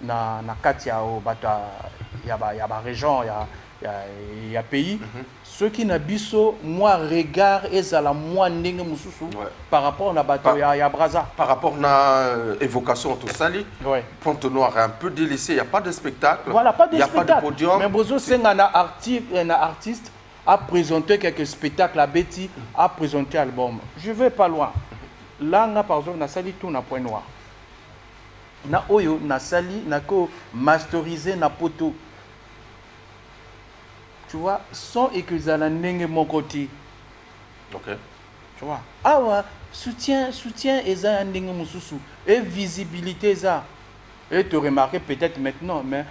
na katia o bata il y a région il y a pays. Ceux qui n'ont biso, moi, regard et la moi n'eng mususu par rapport à la bataille à Brazza. Par rapport à l'évocation tout ça, Pointe-Noire est un peu délaissé, il n'y a pas de spectacle. Voilà, pas de spectacle. Il n'y a pas de podium. Mais Bozo, c'est un artiste à présenter quelques spectacles à Betty, à présenter album. Je ne vais pas loin. Là, on a par exemple, on a sali tout na Pointe-Noire. Na oyo, na sali, na ko masterisé na poto. Tu vois, son et que ça n'a mon côté. Ok. Tu vois. Ah ouais, soutien et ça n'a et visibilité ça. Et tu remarques peut-être maintenant, mais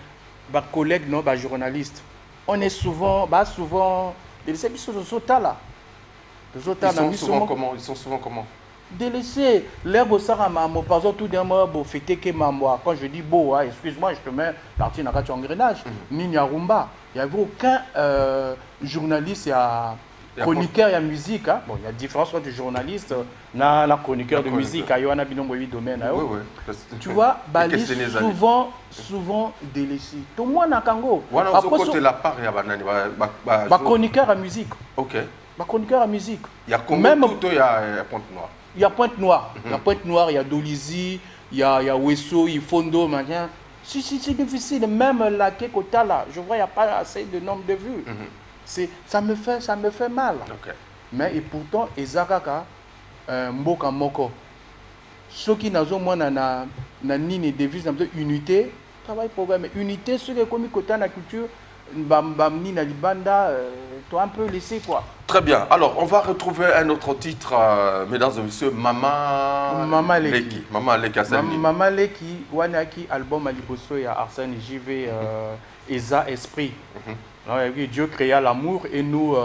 bah collègues non, bah journalistes, on est souvent, il s'est mis sur là. Ils sont souvent comment? Délaissés. L'air au Saramamo, par exemple, tout d'un mois, bon, fêter que maman. Quand je dis beau, excuse-moi, je te mets partie dans la engrenage. Ni Rumba. Il n'y avait aucun journaliste chroniqueur et musique. Hein. Bon, il y a différence entre journaliste et chroniqueur de musique. Il y a un domaine. Oui. Tu vois, souvent délaissés. Tout le monde a Kango. Chroniqueur à musique. Ok. Chroniqueur à musique. Il y a combien de il y a Pointe-Noire? Il y a Pointe-Noire. Il y a Pointe-Noire, il y a Dolizy, il y a Wesso, il y a Fondo, machin. C'est difficile. Même la Kekota, là, je vois, il n'y a pas assez de nombre de vues. Ça me fait mal. Okay. Mais et pourtant, Ezakaka, Mboka Moko. Ceux qui n'ont pas ni devise, unité, travail programme. Unité, ceux qui ont commis côté la culture, Bamni Nalibanda, tu as un peu laissé quoi. Très bien. Alors, on va retrouver un autre titre, mesdames et messieurs, Mama Leki. Mama Leki, Mama Leki, Wanaki, album Aliboso et Arsène JV, Eza Esprit. Dieu créa l'amour et nous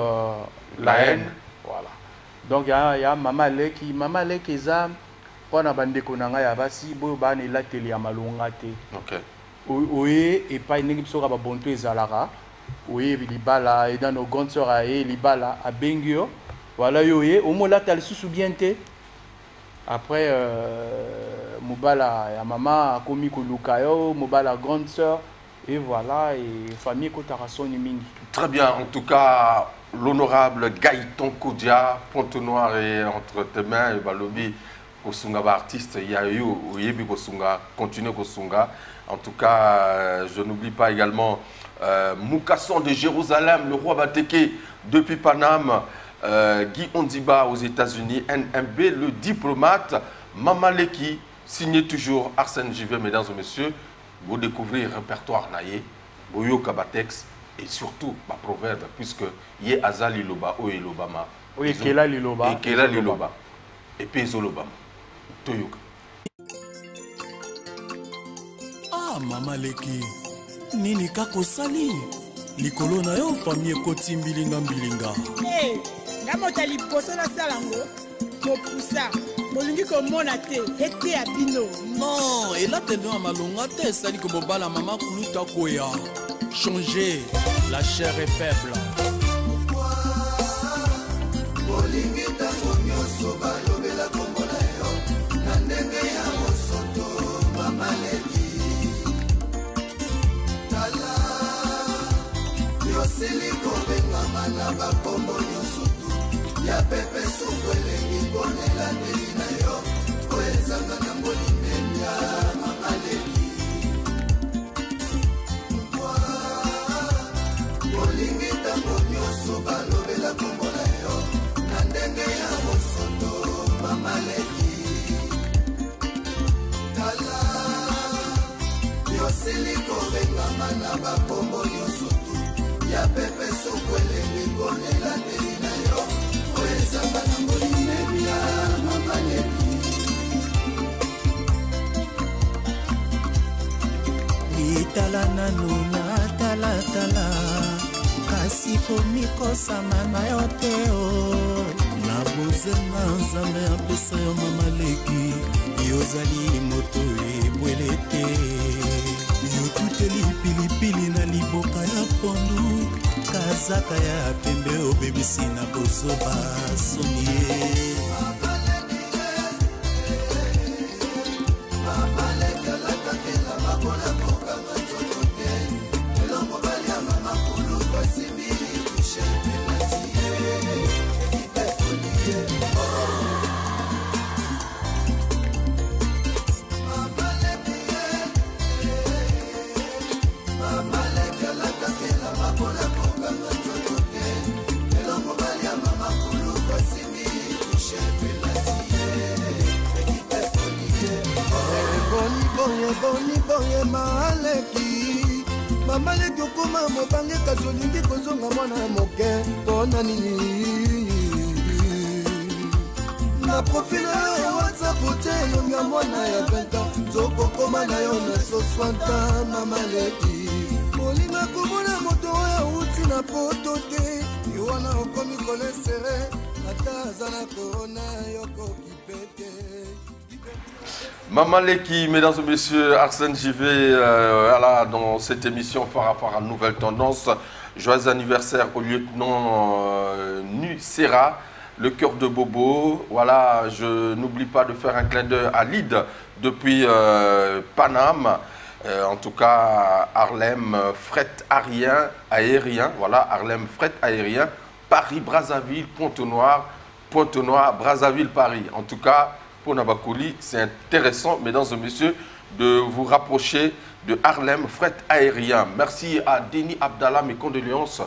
la haine. Voilà. Donc, il y a Mama Leki. Mama Leki, Eza, pour la bande konanga ya basi, bo ba ne la télé ya malonga te. OK. Oui, et pas une équipe sera bonto Zalara. Oui, Libala, et dans nos grandes sœurs à Libala, à Bengio. Voilà, yoye, au moins là, tu as le sous-soubienté. Après, Moubala, ya maman, a commis Kolukayo, Moubala, grande sœur. Et voilà, et famille Kotarason Mingi. Très bien, en tout cas, l'honorable Gaëtan Kodia, Pointe-Noire et entre tes mains, et Balobi, Kosunga, artiste, il y a eu, Yebi Kosunga, continue Kosunga. En tout cas, je n'oublie pas également Moukasson de Jérusalem, le roi Bateke depuis Paname, Guy Ondiba aux États-Unis, NMB, le diplomate, Mama Leki, signé toujours Arsène JV, mesdames et messieurs. Vous découvrez le répertoire Naye, Boyo Kabatex et surtout ma proverbe, puisque Ye Azali Loba, O Elobama. Oui, Kela Liloba. Et Kela Liloba. Et Pezo Lobama. Toyoka. Mama Leki nini kako sali likolo na yo famille ekoti mbilinga ngamota liboso na salango mopusa molingi komona te ete ya bino non elatendo ya malonga te esali kobobala mama kuluta koya changer la chair est faible molingi tango nyonso balobela kombo na yo na ndenge ya mosoto Mama Leki Siliko benga mana bakombo nyosutu ya pepe suku elengi bonela ndeli na yo oezanga na mbolimenya Mama Leki bolingi tango nyonso balobela kombo na yo na ndenge ya mosoto Mama Leki tala yo siliko benga mana bakombo nyosutu ya pepe sukwele ngibonela ndeli na yo oezanga na mbolimenya Mama Leki litala nanu na talatala kasi komikosama na yo te o na bozenga nzambe apesa yo Mama Leki yozali moto ebwele te yotuteli pilipili na liboka ya pondu kazaka ya pembe obebisi na bozoba sonie bonye Mama Leki Mama Leki okoma mobange kasi olingi kozonga mwana moke mpona nini na profile ya WhatsApp te elonga mwana ya 20 ans zokokoma na yo na 60 Mama Leki olinga komona moto oyo auti na poto te yo wana okomi kolesere Maman Leki, mesdames et messieurs, Arsène JV, voilà, dans cette émission Farafara Nouvelle Tendance. Joyeux anniversaire au lieutenant Nu Serra, le cœur de Bobo. Voilà, je n'oublie pas de faire un clin d'œil à Lyd depuis Paname. En tout cas, Harlem, fret aérien, voilà, Harlem, fret aérien, Paris, Brazzaville, Pointe-Noire, Brazzaville, Paris. En tout cas, pour Nabakoli, c'est intéressant, mesdames et messieurs, de vous rapprocher de Harlem, fret aérien. Merci à Denis Abdallah, mes condoléances,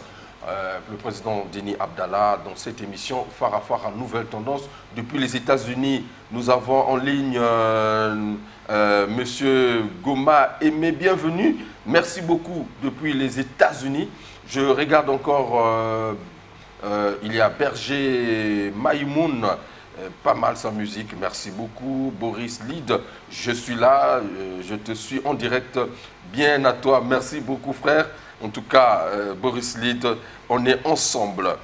le président Denis Abdallah, dans cette émission Farafara Nouvelle Tendance. Depuis les États-Unis, nous avons en ligne Monsieur Goma Aimé, bienvenue. Merci beaucoup depuis les États-Unis. Je regarde encore, il y a Berger Maïmoun, pas mal sa musique, merci beaucoup. Boris Lyd, je suis là, je te suis en direct, bien à toi, merci beaucoup frère. En tout cas, Boris Lyd, on est ensemble.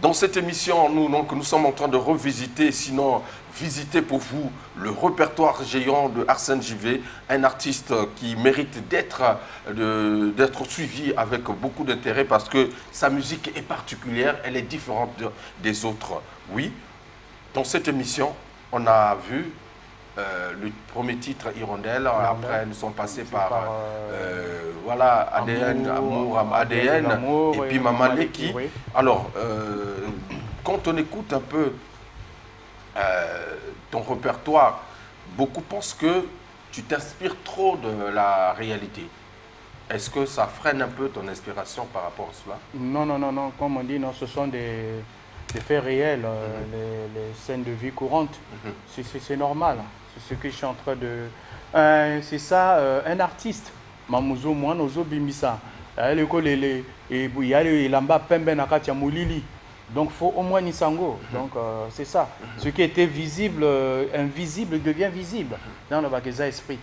Dans cette émission, nous sommes en train de revisiter, sinon visiter pour vous le répertoire géant de Arsène JV, un artiste qui mérite d'être suivi avec beaucoup d'intérêt parce que sa musique est particulière, elle est différente des autres. Oui, dans cette émission, on a vu le premier titre, Hirondelle. Après, nous sommes passés par voilà, ADN, Amour, ADN, et puis Maman Leki. Oui. Alors, quand on écoute un peu ton répertoire, beaucoup pensent que tu t'inspires trop de la réalité. Est-ce que ça freine un peu ton inspiration par rapport à cela? Non, non, non, non. Comme on dit, non, ce sont des faits réels, les scènes de vie courante. C'est normal. C'est ce que je suis en train de... c'est ça, un artiste. Mamouzo, moi, Nozo Bimisa. Il y a le Lamba Pembe Nakatia Moulili. Donc, il faut au moins Nisango. Donc, c'est ça. Ce qui était visible, invisible, devient visible dans le Bageza Esprit.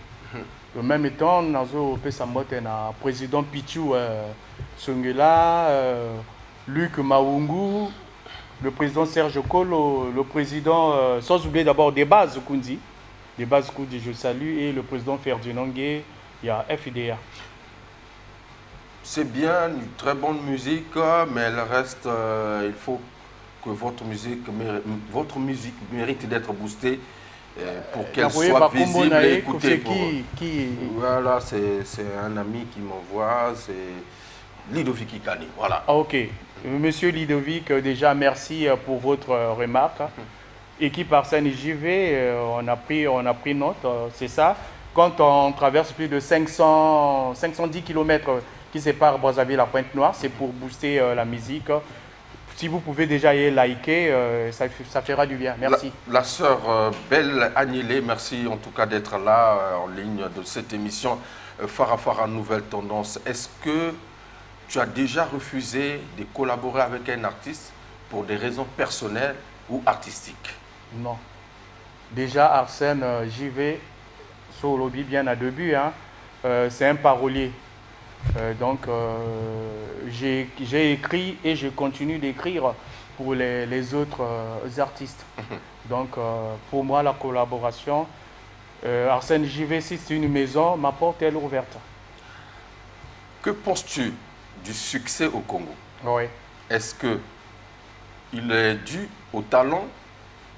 En même temps, Nazo Pesamote, le président Pichou Sungela, Luc Maungu, le président Serge Kolo, le président, sans oublier d'abord des bases Kundi. Des bases Kundi, je salue, et le président Ferdinand Gué, il y a FIDA. C'est bien, une très bonne musique, mais elle reste, il faut que votre musique mérite d'être boostée pour qu'elle soit visible et écoutée. Voilà, c'est un ami qui m'envoie, c'est Ludovic Ikani, voilà. Ah, ok. Monsieur Ludovic, déjà merci pour votre remarque. Équipe Arsène JV, on a pris note, c'est ça. Quand on traverse plus de 510 km qui séparent Brazzaville à Pointe-Noire, c'est pour booster la musique. Si vous pouvez déjà y liker, ça fera du bien. Merci. La sœur Belle Agnelé, merci en tout cas d'être là en ligne de cette émission Farafara Nouvelle Tendance. Est-ce que tu as déjà refusé de collaborer avec un artiste pour des raisons personnelles ou artistiques? Non. Déjà, Arsène JV, sur le lobby bien à début, hein, c'est un parolier. Donc, j'ai écrit et je continue d'écrire pour les autres artistes. Donc, pour moi, la collaboration, Arsène JV, si c'est une maison, ma porte est ouverte. Que penses-tu du succès au Congo? Oui. Est-ce qu'il est dû au talent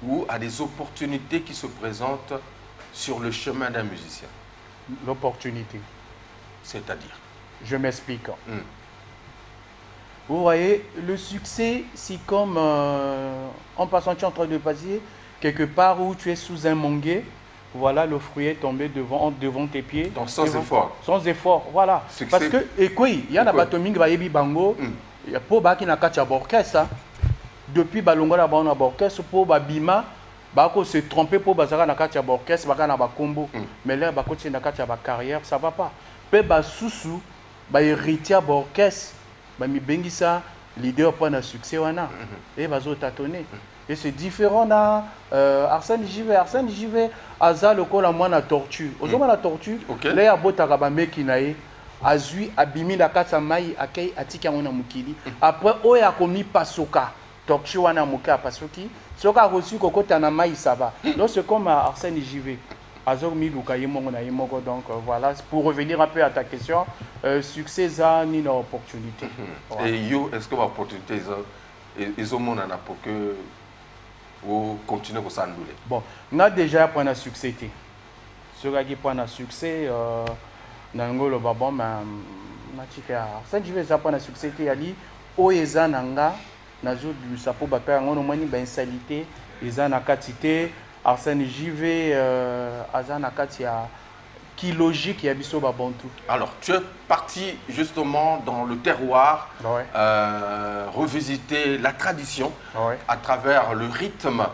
ou à des opportunités qui se présentent sur le chemin d'un musicien? L'opportunité. C'est-à-dire? Je m'explique. Vous voyez, le succès, c'est comme en passant, tu es en train de passer quelque part où tu es sous un manguier. Voilà, le fruit est tombé devant tes pieds. Donc sans effort. Sans effort, voilà. Succès. Parce que, et quoi, il y a un batoming qui va y bango, il y a pas qui n'a qu'à orchestre. Depuis Balongo na ba orchestre pour Bima, bako se tromper pour bazara na katia orchestre, baka na ba combo. Mais là bako ti na katia ba carrière, ça va pas. Pe ba susu, ba héritier ba orchestre, ba mi bengisa leader pour un succès wana. Et bazo tâtonner. Et c'est différent na Arsène JV. Arsène JV aza lokola mwana tortue. Ozoma na tortue, là ya botaka ba meki na ye. Azui abimi na katia mai akei atika mona mukili. Après oya komi pasoka. tortue wana moka pasuki soka reçu kokota na mai ça va. Lorsque comme Arsène JV Azor Miluka Yemongo na Yemoko, donc voilà, pour revenir un peu à ta question, succès ça ni une opportunité. Et yo, est-ce que l'opportunité ils ont mon ana pour que vous continuez comme ça? Bon, on a déjà point de succès. Ceux qui point de succès, nangolo babon mais natika. Ça je vais ça point de succès ali oeza nanga nazo du sapo ba père ngono mani ba insalité eza na katité Arsène JV azana katia qui logique ya biso ba bantu. Alors, tu es parti justement dans le terroir, ouais. Revisiter la tradition ouais. à travers le rythme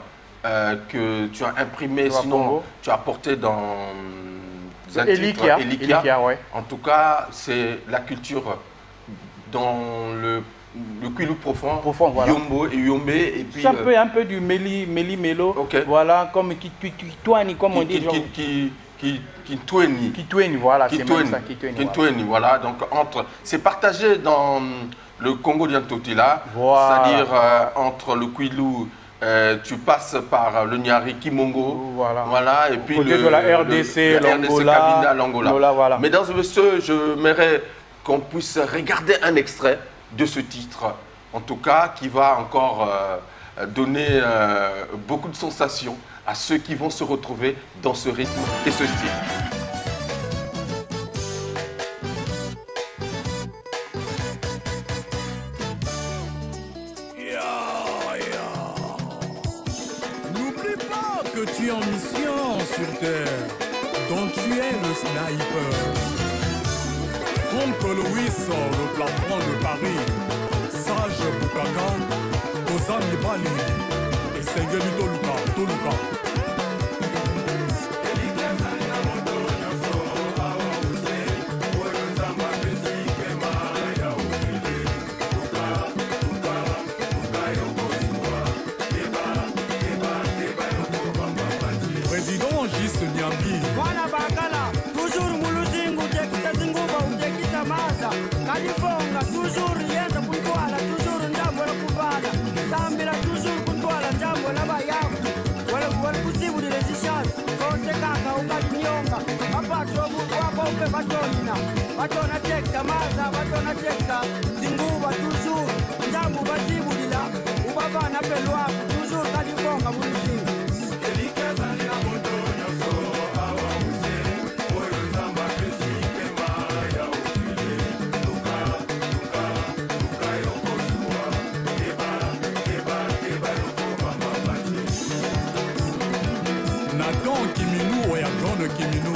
que tu as imprimé, sinon Congo. Tu as porté dans un Elikia, titre, Elikia. Elikia, ouais. En tout cas, c'est la culture dans le Kwilu profond, voilà. Yombo et Yombe. Et puis, un peu du Melo, okay. Voilà, comme qui comme on dit. Kitweni, voilà, c'est même ça, Kitweni, voilà. Donc, c'est partagé dans le Congo d'Antotila, voilà, c'est-à-dire voilà. Entre le Kwilu, tu passes par le Nyari Kimongo, voilà. Et puis côté de la RDC, l'Angola. Voilà. Mesdames et messieurs, je m'aimerais qu'on puisse regarder un extrait de ce titre, en tout cas, qui va encore donner beaucoup de sensations à ceux qui vont se retrouver dans ce rythme et ce style. N'oublie pas que tu es en mission sur Terre, dont tu es le sniper. Franck Louis sort le plafond de Paris, Sage Bukaka, Kozami Bali et Sengeli Toluka. Président Gis Nyambi. Wana bakala, toujours muluzingu, tekita zinguba, utekita maza. Kalifonga, toujours yenda kuntwala, toujours njambo la kubala. Zambila, toujours kuntwala, njambo la bayabu. Wale kuzibu di resistance, konse kaka, ukatinyonga. Apatro wako upe batonina. Batona tekita maza, batona tekita zinguba, toujours. Njambo bazibu dila, ubabana pelwa, toujours kalifonga muluzingu. Nathan Kiminu Oyagone Kiminu,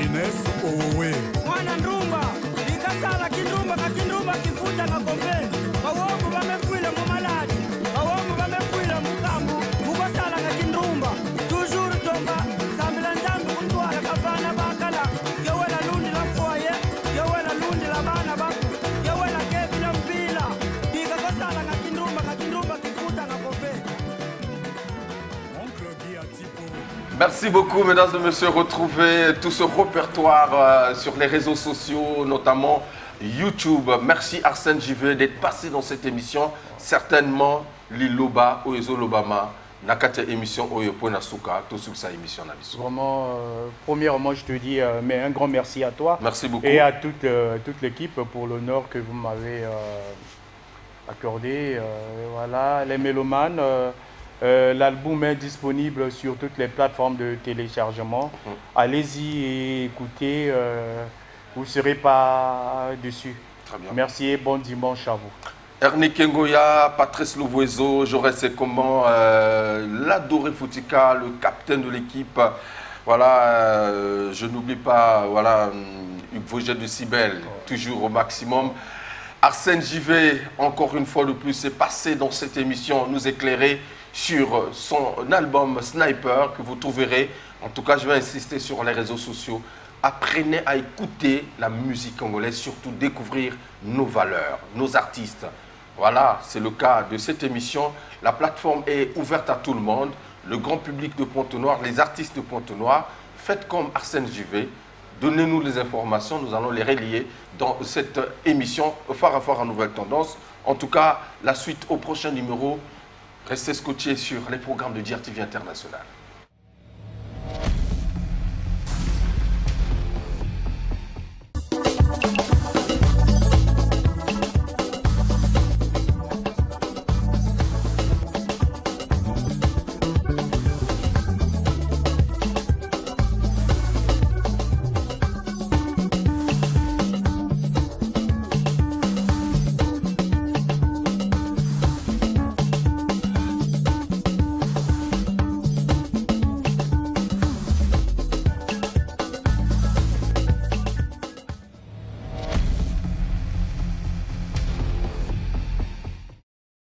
Ines Owe. Mwana ndumba, likasala kindumba kakindumba kifuta kakombe. Bawongo bamefuile mumaladi, bawongo bamefuile mukambu. Mukosala kakindumba, toujours tomba. Sambila njambi kuntwala kavana bakala. Yowela lundi la foye, yowela lundi la bana baku. Yowela kebi la mpila, likakosala kakindumba kifuta kakombe. Merci beaucoup, mesdames et messieurs. Retrouvez tout ce répertoire sur les réseaux sociaux, notamment YouTube. Merci Arsène JV d'être passé dans cette émission. Certainement, Liloba, Oezo Lobama, Nakate émission Oyopo Nasuka, tout sur sa émission. Vraiment, premièrement, je te dis mais un grand merci à toi. Merci beaucoup. Et à toute l'équipe pour l'honneur que vous m'avez accordé. Voilà, les mélomanes. L'album est disponible sur toutes les plateformes de téléchargement. Allez-y et écoutez, vous ne serez pas dessus. Très bien. Merci et bon dimanche à vous. Ernie Kengoya, Patrice Louvoiseau, Jaurès Sekoman, l'adoré Foutika, le capitaine de l'équipe. Voilà, je n'oublie pas, voilà, Hugues Vogel de Cybèle, toujours au maximum. Arsène JV, encore une fois de plus, est passé dans cette émission, nous éclairer sur son album Sniper que vous trouverez. En tout cas, je vais insister sur les réseaux sociaux. Apprenez à écouter la musique congolaise, surtout découvrir nos valeurs, nos artistes. Voilà, c'est le cas de cette émission. La plateforme est ouverte à tout le monde. Le grand public de Pointe-Noire, les artistes de Pointe-Noire, faites comme Arsène JV. Donnez-nous les informations, nous allons les relier dans cette émission Phare à Phare à Nouvelle Tendance. En tout cas, la suite au prochain numéro Restez scotchés sur les programmes de DRTV International.